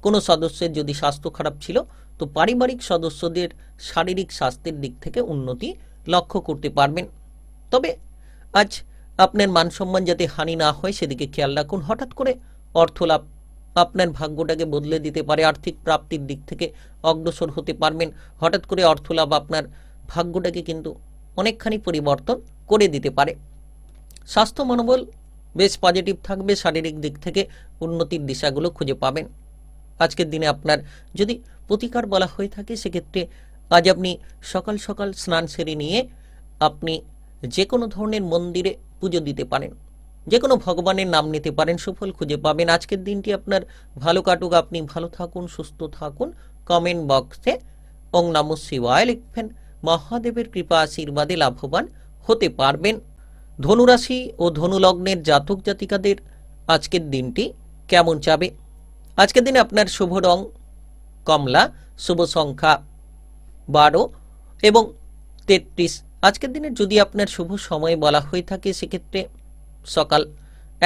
কোনো সদস্যের যদি স্বাস্থ্য খারাপ ছিল, তো পারিবারিক সদস্যদের শারীরিক স্বাস্থ্যের দিক থেকে উন্নতি লক্ষ্য করতে পারবেন। তবে আজ আপনার মান সম্মান যাতে হানি না হয়, সেদিকে খেয়াল রাখুন। হঠাৎ করে অর্থ লাভ আপনার ভাগ্যটাকে বদলে দিতে পারে। আর্থিক প্রাপ্তির দিক থেকে অগ্রসর হতে পারবেন। হঠাৎ করে অর্থ লাভ আপনার ভাগ্যটাকে কিন্তু অনেকখানি পরিবর্তন করে দিতে পারে। স্বাস্থ্য মনোবল বেশ পজিটিভ থাকবে, শারীরিক দিক থেকে উন্নতির দিশাগুলো খুঁজে পাবেন। আজকের দিনে আপনার যদি প্রতিকার বলা হয়ে থাকে সেক্ষেত্রে আজ আপনি সকাল সকাল স্নান সেরে নিয়ে আপনি যে কোনো ধরনের মন্দিরে পুজো দিতে পারেন, যে কোনো ভগবানের নাম নিতে পারেন, সুফল খুঁজে পাবেন। আজকের দিনটি আপনার ভালো কাটুক, আপনি ভালো থাকুন, সুস্থ থাকুন। কমেন্ট বক্সে ওং নমঃ শিবায় লিখবেন। মহাদেবের কৃপা আশীর্বাদে লাভবান হতে পারবেন। ধনুরাশি ও ধনুলগ্নের জাতক জাতিকাদের আজকের দিনটি কেমন যাবে? আজকের দিনে আপনার শুভ রং কমলা, শুভ সংখ্যা 12 এবং 33। আজকের দিনে যদি আপনার শুভ সময় বলা হয়ে থাকে সেক্ষেত্রে সকাল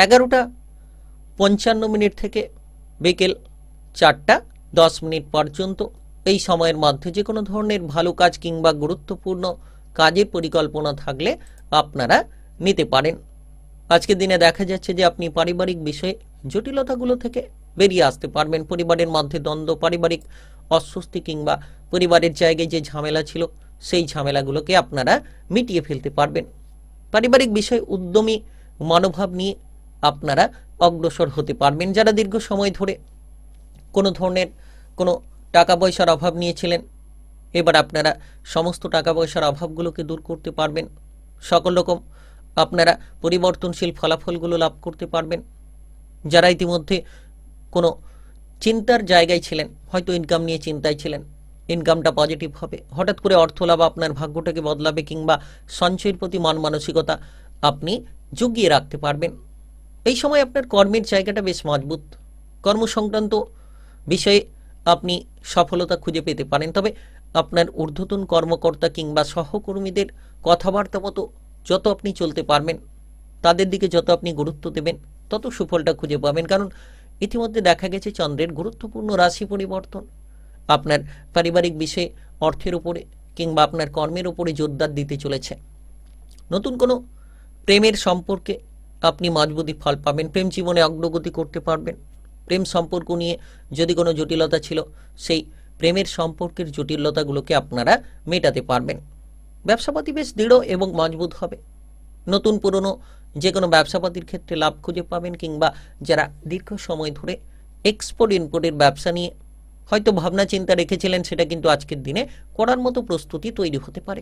11:55 থেকে বিকেল 4:10 পর্যন্ত। এই সময়ের মধ্যে যে কোনো ধরনের ভালো কাজ কিংবা গুরুত্বপূর্ণ কাজের পরিকল্পনা থাকলে আপনারা নিতে পারেন। আজকের দিনে দেখা যাচ্ছে যে আপনি পারিবারিক বিষয়ে জটিলতাগুলো থেকে বেরিয়ে আসতে পারবেন। পরিবারের মধ্যে দ্বন্দ্ব, পারিবারিক অস্বস্তি কিংবা পরিবারের জায়গায় যে ঝামেলা ছিল সেই ঝামেলাগুলোকে আপনারা মিটিয়ে ফেলতে পারবেন। পারিবারিক বিষয়ে উদ্যমী মনোভাব নিয়ে আপনারা অগ্রসর হতে পারবেন। যারা দীর্ঘ সময় ধরে কোনো ধরনের কোনো টাকা পয়সার অভাব নিয়েছিলেন, এবার আপনারা সমস্ত টাকা পয়সার অভাবগুলোকে দূর করতে পারবেন। সকল রকম আপনারা পরিবর্তনশীল ফলাফলগুলো লাভ করতে পারবেন। যারা ইতিমধ্যে কোনো চিন্তার জায়গায় ছিলেন, হয়তো ইনকাম নিয়ে চিন্তায় ছিলেন, ইনকামটা পজিটিভ হবে, হঠাৎ করে অর্থ লাভ আপনার ভাগ্যটাকে বদলাবে কিংবা সঞ্চয়ের প্রতি মন মানসিকতা আপনি জুগিয়ে রাখতে পারবেন। এই সময় আপনার কর্মের জায়গাটা বেশ মজবুত, কর্মসংক্রান্ত বিষয়ে আপনি সফলতা খুঁজে পেতে পারেন। তবে আপনার ঊর্ধ্বতন কর্মকর্তা কিংবা সহকর্মীদের কথাবার্তা মতো যত আপনি চলতে পারবেন, তাদের দিকে যত আপনি গুরুত্ব দেবেন, তত সুফলটা খুঁজে পাবেন। কারণ ইতিমধ্যে দেখা গেছে চন্দ্রের গুরুত্বপূর্ণ রাশি পরিবর্তন আপনার পারিবারিক বিষয়ে, অর্থের উপরে কিংবা আপনার কর্মের উপরে জোরদার দিতে চলেছে। নতুন কোনো প্রেমের সম্পর্কে আপনি মজবুতি ফল পাবেন, প্রেম জীবনে অগ্রগতি করতে পারবেন। প্রেম সম্পর্ক নিয়ে যদি কোনো জটিলতা ছিল সেই প্রেমের সম্পর্কের জটিলতাগুলোকে আপনারা মেটাতে পারবেন। ব্যবসাপাতি বেশ দৃঢ় এবং মজবুত হবে। নতুন পুরনো যে কোনো ব্যবসাপাতির ক্ষেত্রে লাভ খুঁজে পাবেন কিংবা যারা দীর্ঘ সময় ধরে এক্সপোর্ট ইম্পোর্টের ব্যবসা নিয়ে হয়তো ভাবনা চিন্তা রেখেছিলেন, সেটা কিন্তু আজকের দিনে করার মতো প্রস্তুতি তৈরি হতে পারে।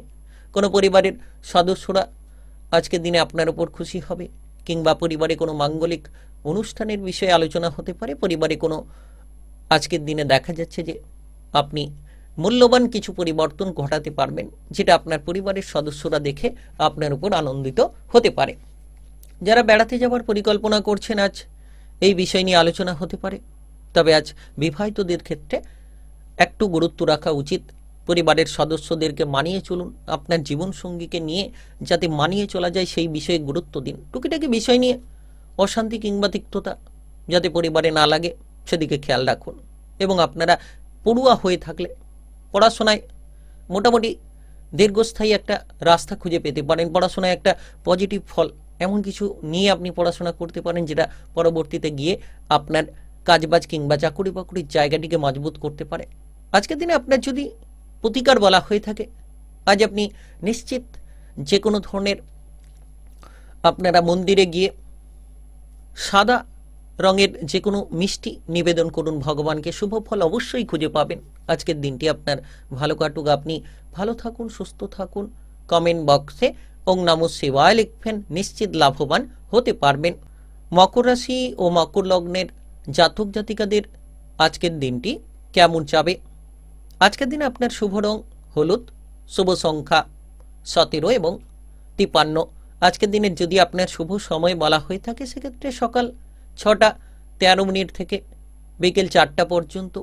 কোনো পরিবারের সদস্যরা আজকের দিনে আপনার উপর খুশি হবে কিংবা পরিবারে কোনো মাঙ্গলিক অনুষ্ঠানের বিষয়ে আলোচনা হতে পারে। পরিবারে কোনো আজকের দিনে দেখা যাচ্ছে যে আপনি মূল্যবান কিছু পরিবর্তন ঘটাতে পারবেন, যেটা আপনার পরিবারের সদস্যরা দেখে আপনার উপর আনন্দিত হতে পারে। যারা বেড়াতে যাওয়ার পরিকল্পনা করছেন, আজ এই বিষয় নিয়ে আলোচনা হতে পারে। তবে আজ বিবাহিতদের ক্ষেত্রে একটু গুরুত্ব রাখা উচিত। পরিবারের সদস্যদেরকে মানিয়ে চলুন, আপনার জীবনসঙ্গীকে নিয়ে যাতে মানিয়ে চলা যায় সেই বিষয়ে গুরুত্ব দিন। টুকিটাকি বিষয় নিয়ে অশান্তি কিংবা তিক্ততা যাতে পরিবারে না লাগে সেদিকে খেয়াল রাখুন। এবং আপনারা পড়ুয়া হয়ে থাকলে পড়াশোনায় মোটামুটি দীর্ঘস্থায়ী একটা রাস্তা খুঁজে পেতে পারেন। পড়াশোনায় একটা পজিটিভ ফল, এমন কিছু নিয়ে আপনি পড়াশোনা করতে পারেন যেটা পরবর্তীতে গিয়ে আপনার কাজবাজ কিংবা চাকুরি বাকুরির জায়গাটিকে মজবুত করতে পারে। আজকের দিনে আপনার যদি প্রতিকার বলা হয়ে থাকে, আজ আপনি নিশ্চিত যে কোনো ধরনের আপনারা মন্দিরে গিয়ে সাদা রঙের যে কোনো মিষ্টি নিবেদন করুন ভগবানকে, শুভ ফল অবশ্যই খুঁজে পাবেন। আজকের দিনটি আপনার ভালো কাটুক, আপনি ভালো থাকুন, সুস্থ থাকুন। কমেন্ট বক্সে ওং নমঃ শিবায় লিখবেন, নিশ্চিত লাভবান হতে পারবেন। মকর রাশি ও মকর লগ্নের জাতক জাতিকাদের আজকের দিনটি কেমন যাবে? আজকের দিনে আপনার শুভ রং হলুদ, শুভ সংখ্যা 17 এবং 53। আজকের দিনে যদি আপনার শুভ সময় বলা হয়ে থাকে সেক্ষেত্রে সকাল 6:13 থেকে বিকেল 4টা পর্যন্ত।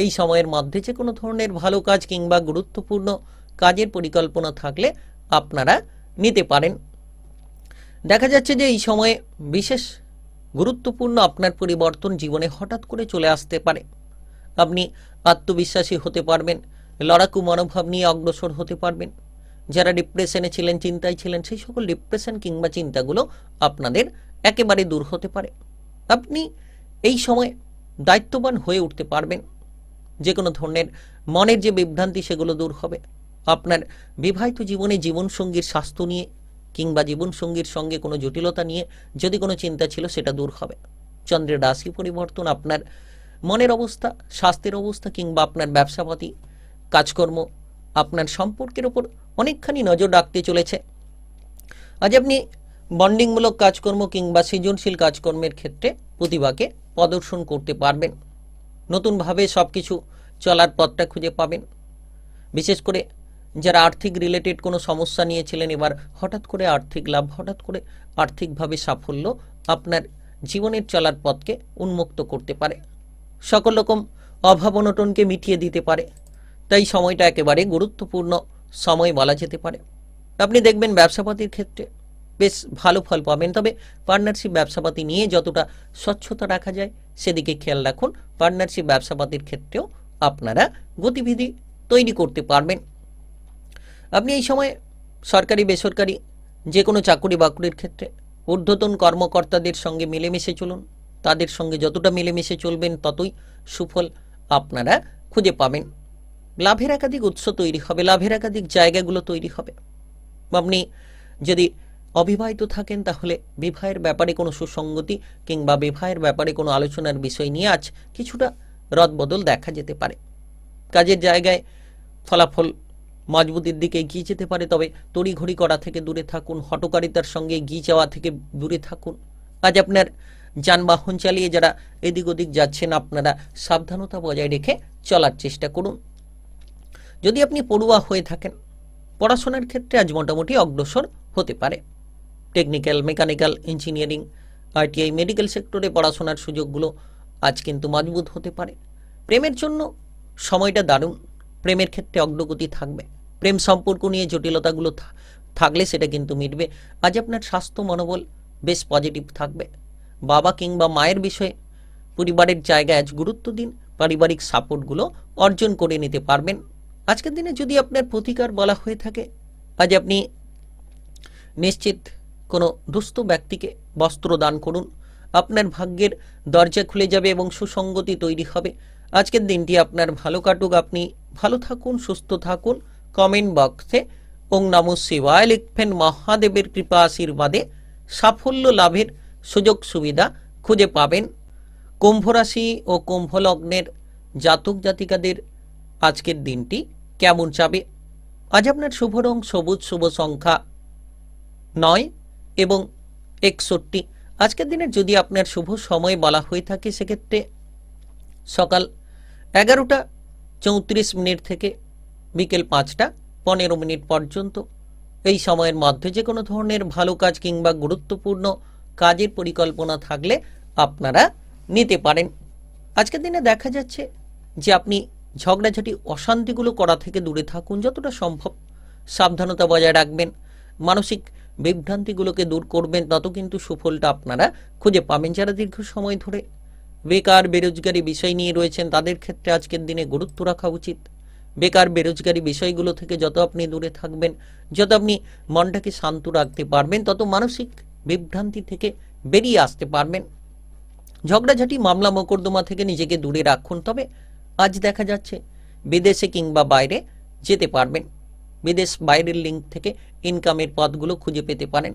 এই সময়ের মধ্যে যে কোনো ধরনের ভালো কাজ কিংবা গুরুত্বপূর্ণ কাজের পরিকল্পনা থাকলে আপনারা নিতে পারেন। দেখা যাচ্ছে যে এই সময়ে বিশেষ গুরুত্বপূর্ণ আপনার পরিবর্তন জীবনে হঠাৎ করে চলে আসতে পারে। আপনি আত্মবিশ্বাসী হতে পারবেন, লড়াকু মনোভাব নিয়ে অগ্রসর হতে পারবেন। যারা ডিপ্রেশনে ছিলেন, চিন্তায় ছিলেন, সেই সকল ডিপ্রেশন কিংবা চিন্তাগুলো আপনাদের একেবারে দূর হতে পারে। আপনি এই সময় দায়িত্ববান হয়ে উঠতে পারবেন। যে কোনো ধরনের মনের যে বিভ্রান্তি সেগুলো দূর হবে। আপনার বিবাহিত জীবনে জীবনসঙ্গীর স্বাস্থ্য নিয়ে কিংবা জীবনসঙ্গীর সঙ্গে কোনো জটিলতা নিয়ে যদি কোনো চিন্তা ছিল সেটা দূর হবে। চন্দ্রের রাশি পরিবর্তন আপনার মনের অবস্থা, স্বাস্থ্যের অবস্থা কিংবা আপনার ব্যবসাপাতি, কাজকর্ম, আপনার সম্পর্কের ওপর অনেকখানি নজর রাখতে চলেছে। আজ আপনি বন্ডিংমূলক কাজকর্ম কিংবা সৃজনশীল কাজকর্মের ক্ষেত্রে প্রতিভাকে প্রদর্শন করতে পারবেন। নতুনভাবে সব কিছু চলার পথটা খুঁজে পাবেন। বিশেষ করে যারা আর্থিক রিলেটেড কোনো সমস্যা নিয়েছিলেন, এবার হঠাৎ করে আর্থিক লাভ, হঠাৎ করে আর্থিকভাবে সাফল্য আপনার জীবনের চলার পথকে উন্মুক্ত করতে পারে, সকল রকম অভাব অনটনকে মিটিয়ে দিতে পারে। তাই সময়টা একেবারে গুরুত্বপূর্ণ সময় বলা যেতে পারে। আপনি দেখবেন ব্যবসাপাতির ক্ষেত্রে বেশ ভালো ফল পাবেন, তবে পার্টনারশিপ ব্যবসাপাতি নিয়ে যতটা স্বচ্ছতা রাখা যায় সেদিকে খেয়াল রাখুন। পার্টনারশিপ ব্যবসাপাতির ক্ষেত্রেও আপনারা গতিবিধি তৈরি করতে পারবেন। আপনি এই সময়ে সরকারি বেসরকারি যে কোনো চাকুরি বাকুরির ক্ষেত্রে ঊর্ধ্বতন কর্মকর্তাদের সঙ্গে মিলেমিশে চলুন। তাদের সঙ্গে যতটা মিলেমিশে চলবেন ততই সুফল আপনারা খুঁজে পাবেন। লাভের একাধিক উৎস তৈরি হবে, লাভের একাধিক জায়গাগুলো তৈরি হবে। আপনি যদি অবিবাহিত থাকেন তাহলে বিবাহের ব্যাপারে কোনো সুসঙ্গতি কিংবা বিবাহের ব্যাপারে কোনো আলোচনার বিষয় নিয়ে আজ কিছুটা রদবদল দেখা যেতে পারে। কাজের জায়গায় ফলাফল মজবুতির দিকে এগিয়ে যেতে পারে, তবে তড়িঘড়ি করা থেকে দূরে থাকুন, হটকারিতার সঙ্গে এগিয়ে যাওয়া থেকে দূরে থাকুন। আজ আপনার যানবাহন চালিয়ে যারা এদিক ওদিক যাচ্ছেন আপনারা সাবধানতা বজায় রেখে চলার চেষ্টা করুন। যদি আপনি পড়ুয়া হয়ে থাকেন, পড়াশোনার ক্ষেত্রে আজ মোটামুটি অগ্রসর হতে পারে। Technical, mechanical, engineering, ITI, medical সেক্টরে পড়াশোনার সুযোগগুলো আজ কিন্তু মজবুত হতে পারে। প্রেমের জন্য সময়টা দারুণ, প্রেমের ক্ষেত্রে অগ্রগতি থাকবে। প্রেম সম্পর্ক নিয়ে জটিলতাগুলো থাকলে সেটা কিন্তু মিটবে। আজ আপনার স্বাস্থ্য মনোবল বেশ পজিটিভ থাকবে। বাবা কিংবা মায়ের বিষয়ে পরিবারের জায়গায় আজ গুরুত্ব দিন, পারিবারিক সাপোর্টগুলো অর্জন করে নিতে পারবেন। আজকের দিনে যদি আপনার প্রতিকার বলা হয়ে থাকে, আজ আপনি নিশ্চিত কোনো দুস্থ ব্যক্তিকে বস্ত্র দান করুন। আপনার ভাগ্যের দরজা খুলে যাবে এবং সুসঙ্গতি তৈরি হবে। আজকের দিনটি আপনার ভালো কাটুক, আপনি ভালো থাকুন, সুস্থ থাকুন। কমেন্ট বক্সে ওং নমঃ শিবায় লিখবেন। মহাদেবের কৃপা আশীর্বাদে সাফল্য লাভের সুযোগ সুবিধা খুঁজে পাবেন। কুম্ভ রাশি ও কুম্ভ লগ্নের জাতক জাতিকাদের আজকের দিনটি কেমন যাবে? আজ আপনার শুভ রং সবুজ, শুভ সংখ্যা 9 এবং 61। আজকের দিনের যদি আপনার শুভ সময় বলা হয়ে থাকে সেক্ষেত্রে সকাল 11:34 থেকে বিকেল 5:15 পর্যন্ত। এই সময়ের মধ্যে যে কোনো ধরনের ভালো কাজ কিংবা গুরুত্বপূর্ণ কাজের পরিকল্পনা থাকলে আপনারা নিতে পারেন। আজকের দিনে দেখা যাচ্ছে যে আপনি ঝগড়াঝাটি, অশান্তিগুলো করা থেকে দূরে থাকুন, যতটা সম্ভব সাবধানতা বজায় রাখবেন। মানসিক বিভ্রান্তিগুলোকে দূর করবেন, তত কিন্তু সুফলটা আপনারা খুঁজে পাবেন। যারা দীর্ঘ সময় ধরে বেকার বেরোজগারি বিষয় নিয়ে রয়েছেন তাদের ক্ষেত্রে আজকের দিনে গুরুত্ব রাখা উচিত। বেকার বেরোজগারি বিষয়গুলো থেকে যত আপনি দূরে থাকবেন, যত আপনি মনটাকে শান্ত রাখতে পারবেন, তত মানসিক বিভ্রান্তি থেকে বেরিয়ে আসতে পারবেন। ঝগড়াঝাটি, মামলা মোকদ্দমা থেকে নিজেকে দূরে রাখুন। তবে আজ দেখা যাচ্ছে বিদেশে কিংবা বাইরে যেতে পারবেন। বিদেশ বাইরের লিঙ্ক থেকে ইনকামের পথগুলো খুঁজে পেতে পারেন।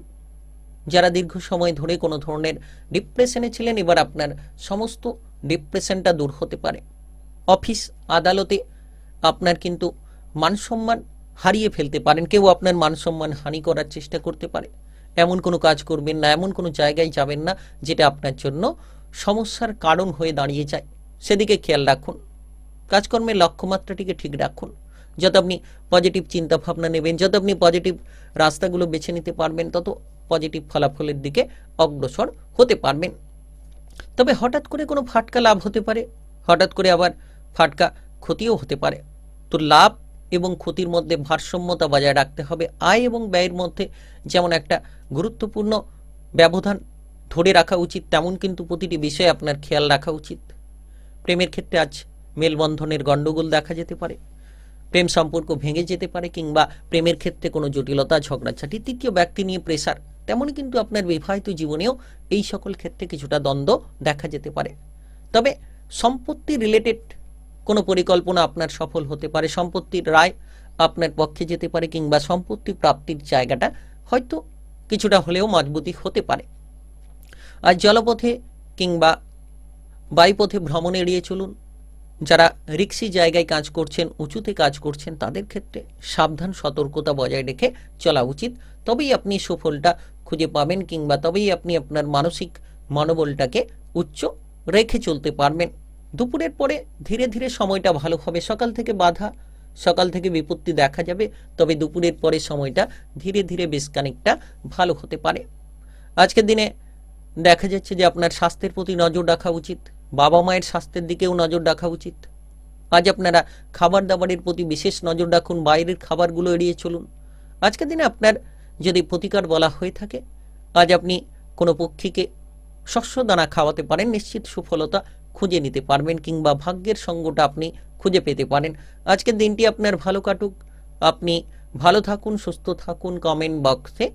যারা দীর্ঘ সময় ধরে কোনো ধরনের ডিপ্রেশনে ছিলেন, এবার আপনার সমস্ত ডিপ্রেশনটা দূর হতে পারে। অফিস আদালতে আপনার কিন্তু মানসম্মান হারিয়ে ফেলতে পারেন, কেউ আপনার মানসম্মান হানি করার চেষ্টা করতে পারে। এমন কোনো কাজ করবেন না, এমন কোনো জায়গায় যাবেন না যেটা আপনার জন্য সমস্যার কারণ হয়ে দাঁড়িয়ে যায়, সেদিকে খেয়াল রাখুন। কাজকর্মের লক্ষ্যমাত্রাটিকে ঠিক রাখুন। যত আপনি পজিটিভ চিন্তা ভাবনা নেবেন, যত আপনি পজিটিভ রাস্তাগুলো বেছে নিতে পারবেন, তত পজিটিভ ফলাফলের দিকে অগ্রসর হতে পারবেন। তবে হঠাৎ করে কোনো ফাটকা লাভ হতে পারে, হঠাৎ করে আবার ফাটকা ক্ষতিও হতে পারে। তো লাভ এবং ক্ষতির মধ্যে ভারসাম্যতা বজায় রাখতে হবে। আয় এবং ব্যয়ের মধ্যে যেমন একটা গুরুত্বপূর্ণ ব্যবধান ধরে রাখা উচিত, তেমন কিন্তু প্রতিটি বিষয়ে আপনার খেয়াল রাখা উচিত। প্রেমের ক্ষেত্রে আজ মেলবন্ধনের গণ্ডগোল দেখা যেতে পারে, প্রেম সম্পর্ক ভেঙে যেতে পারে, কিংবা প্রেমের ক্ষেত্রে কোনো জটিলতা, ঝগড়াঝাটি, তৃতীয় ব্যক্তি নিয়ে প্রেসার, তেমনই কিন্তু আপনার বিবাহিত জীবনেও এই সকল ক্ষেত্রে কিছুটা দ্বন্দ্ব দেখা যেতে পারে। তবে সম্পত্তি রিলেটেড কোনো পরিকল্পনা আপনার সফল হতে পারে, সম্পত্তির রায় আপনার পক্ষে যেতে পারে, কিংবা সম্পত্তি প্রাপ্তির জায়গাটা হয়তো কিছুটা হলেও মজবুতি হতে পারে। আর জলপথে কিংবা বায়ুপথে ভ্রমণ এড়িয়ে চলুন। যারা রিক্সি জায়গায় কাজ করছেন, উঁচুতে কাজ করছেন, তাদের ক্ষেত্রে সাবধান সতর্কতা বজায় রেখে চলা উচিত। তবেই আপনি সুফলটা খুঁজে পাবেন কিংবা তবেই আপনি আপনার মানসিক মনোবলটাকে উচ্চ রেখে চলতে পারবেন। দুপুরের পরে ধীরে ধীরে সময়টা ভালো হবে। সকাল থেকে বাধা, সকাল থেকে বিপত্তি দেখা যাবে, তবে দুপুরের পরে সময়টা ধীরে ধীরে বেশ খানিকটা ভালো হতে পারে। আজকের দিনে দেখা যাচ্ছে যে আপনার স্বাস্থ্যের প্রতি নজর রাখা উচিত, বাবা মায়ের স্বাস্থ্যের দিকেও নজর রাখা উচিত। আজ আপনারা খাবার দাবারের প্রতি বিশেষ নজর রাখুন, বাইরের খাবারগুলো এড়িয়ে চলুন। আজকের দিনে আপনার যদি প্রতিকার বলা হয়ে থাকে, আজ আপনি কোনো পক্ষীকে শস্য দানা খাওয়াতে পারেন, নিশ্চিত সুফলতা খুঁজে নিতে পারবেন কিংবা ভাগ্যের সঙ্গটা আপনি খুঁজে পেতে পারেন। আজকের দিনটি আপনার ভালো কাটুক, আপনি ভালো থাকুন, সুস্থ থাকুন। কমেন্ট বক্সে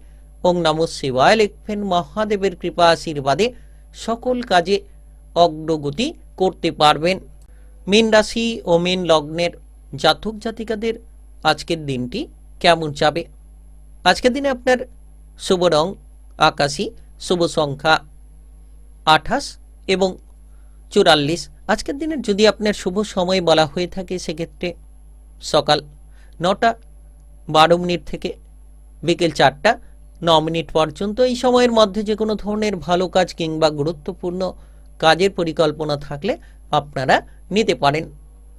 ওং নমঃ শিবায় লিখবেন। মহাদেবের কৃপা আশীর্বাদে সকল কাজে অগ্রগতি করতে পারবেন। মীন রাশি ও মীন লগ্নের জাতক জাতিকাদের আজকের দিনটি কেমন যাবে? আজকের দিনে আপনার শুভ রং আকাশী, শুভ সংখ্যা 28 এবং 44। আজকের দিনের যদি আপনার শুভ সময় বলা হয়ে থাকে, সেক্ষেত্রে সকাল 9টা 12 মিনিট থেকে বিকেল 4টা 9 মিনিট পর্যন্ত। এই সময়ের মধ্যে যে কোনো ধরনের ভালো কাজ কিংবা গুরুত্বপূর্ণ কাজের পরিকল্পনা থাকলে আপনারা নিতে পারেন।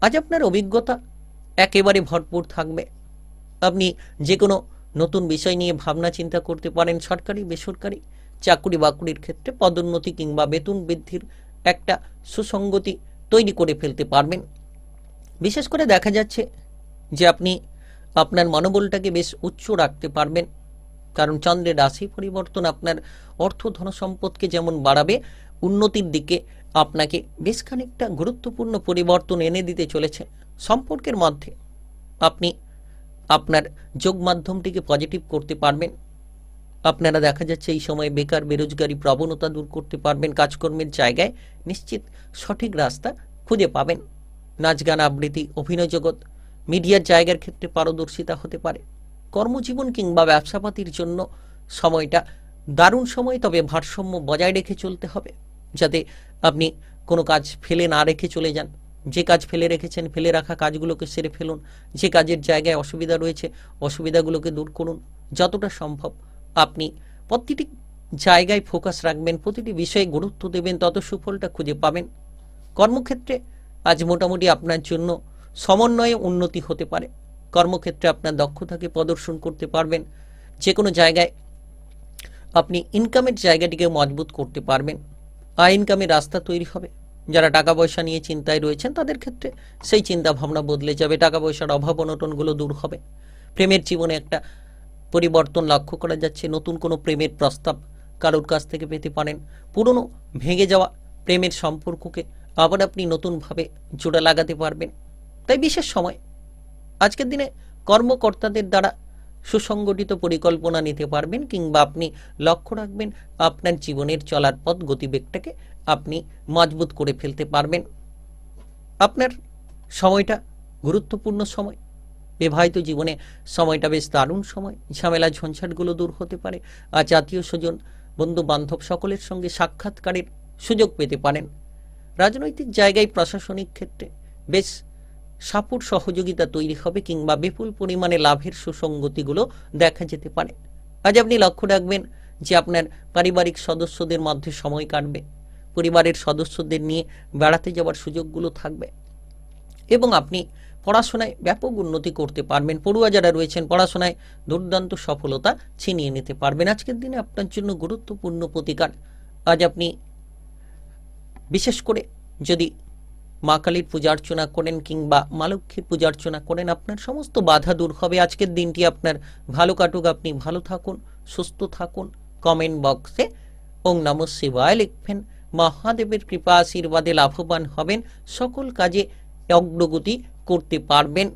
আজ আপনার অভিজ্ঞতা একেবারে ভরপুর থাকবে। আপনি যে কোনো নতুন বিষয় নিয়ে ভাবনা চিন্তা করতে পারেন। সরকারি বেসরকারি চাকরি বাকরির ক্ষেত্রে পদোন্নতি কিংবা বেতন বৃদ্ধির একটা সুসঙ্গতি তৈরি করে ফেলতে পারবেন। বিশেষ করে দেখা যাচ্ছে যে আপনি আপনার মনোবলটাকে বেশ উচ্চ রাখতে পারবেন, কারণ চন্দ্রের রাশি পরিবর্তন আপনার অর্থ ধন সম্পদকে যেমন বাড়াবে, উন্নতির দিকে আপনাকে বেশ খানিকটা গুরুত্বপূর্ণ পরিবর্তন এনে দিতে চলেছে। সম্পর্কের মধ্যে আপনি আপনার যোগ মাধ্যমটিকে পজিটিভ করতে পারবেন। আপনারা দেখা যাচ্ছে এই সময় বেকার বেরোজগারি প্রবণতা দূর করতে পারবেন। কাজকর্মের জায়গায় নিশ্চিত সঠিক রাস্তা খুঁজে পাবেন। নাচ গান আবৃত্তি, অভিনয় জগৎ, মিডিয়ার জায়গার ক্ষেত্রে পারদর্শিতা হতে পারে। কর্মজীবন কিংবা ব্যবসাপাতির জন্য সময়টা দারুণ সময়, তবে ভারসাম্য বজায় রেখে চলতে হবে, যাতে আপনি কোনো কাজ ফেলে না রেখে চলে যান। যে কাজ ফেলে রেখেছেন, ফেলে রাখা কাজগুলোকে সেরে ফেলুন। যে কাজের জায়গায় অসুবিধা রয়েছে, অসুবিধাগুলোকে দূর করুন। যতটা সম্ভব আপনি প্রতিটি জায়গায় ফোকাস রাখবেন, প্রতিটি বিষয়ে গুরুত্ব দেবেন, তত সুফলটা খুঁজে পাবেন। কর্মক্ষেত্রে আজ মোটামুটি আপনার জন্য সমন্বয়ে উন্নতি হতে পারে। কর্মক্ষেত্রে আপনার দক্ষতাকে প্রদর্শন করতে পারবেন। যে কোনো জায়গায় আপনি ইনকামের জায়গাটিকে মজবুত করতে পারবেন। আয় ইনকামের রাস্তা তৈরি হবে। যারা টাকা পয়সা নিয়ে চিন্তায় রয়েছেন, তাদের ক্ষেত্রে সেই চিন্তা ভাবনা বদলে যাবে। টাকা পয়সার অভাব অনটনগুলো দূর হবে। প্রেমের জীবনে একটা পরিবর্তন লক্ষ্য করা যাচ্ছে। নতুন কোনো প্রেমের প্রস্তাব কারোর কাছ থেকে পেতে পারেন। পুরনো ভেঙে যাওয়া প্রেমের সম্পর্ককে আবার আপনি নতুনভাবে জোড়া লাগাতে পারবেন। তাই বিশেষ সময় আজকের দিনে কর্মকর্তাদের দ্বারা সুসংগঠিত পরিকল্পনা নিতে পারবেন কিংবা আপনি লক্ষ্য রাখবেন আপনার জীবনের চলার পথ গতিবেগটাকে আপনি মজবুত করে ফেলতে পারবেন। আপনার সময়টা গুরুত্বপূর্ণ সময়। বিবাহিত জীবনে সময়টা বেশ দারুণ সময়। ঝামেলা ঝঞ্ঝাটগুলো দূর হতে পারে। আর আত্মীয় স্বজন, বন্ধু বান্ধব সকলের সঙ্গে সাক্ষাৎকারের সুযোগ পেতে পারেন। রাজনৈতিক জায়গায় প্রশাসনিক ক্ষেত্রে বেশ সাপোর্ট সহযোগিতা তৈরি হবে কিংবা বিপুল পরিমাণে লাভের সুসংগতিগুলো দেখা যেতে পারে। আজ আপনি লক্ষ্য রাখবেন যে আপনার পারিবারিক সদস্যদের মধ্যে সময় কাটবে। পরিবারের সদস্যদের নিয়ে বেড়াতে যাওয়ার সুযোগগুলো থাকবে এবং আপনি পড়াশোনায় ব্যাপক উন্নতি করতে পারবেন। পড়ুয়া যারা রয়েছেন, পড়াশোনায় দুর্দান্ত সফলতা ছিনিয়ে নিতে পারবেন। আজকের দিনে আপনার জন্য গুরুত্বপূর্ণ প্রতিকার। আজ আপনি বিশেষ করে যদি মা কালীর পূজা অর্চনা করেন কিংবা মা লক্ষ্মীর পূজা অর্চনা করেন, আপনার সমস্ত বাধা দূর হবে। আজকের দিনটি আপনার ভালো কাটুক, আপনি ভালো থাকুন, সুস্থ থাকুন। কমেন্ট বক্সে ওং নমঃ শিবায় লিখবেন। মহাদেবের কৃপা আশীর্বাদে লাভবান হবেন, সকল কাজে অগ্রগতি করতে পারবেন।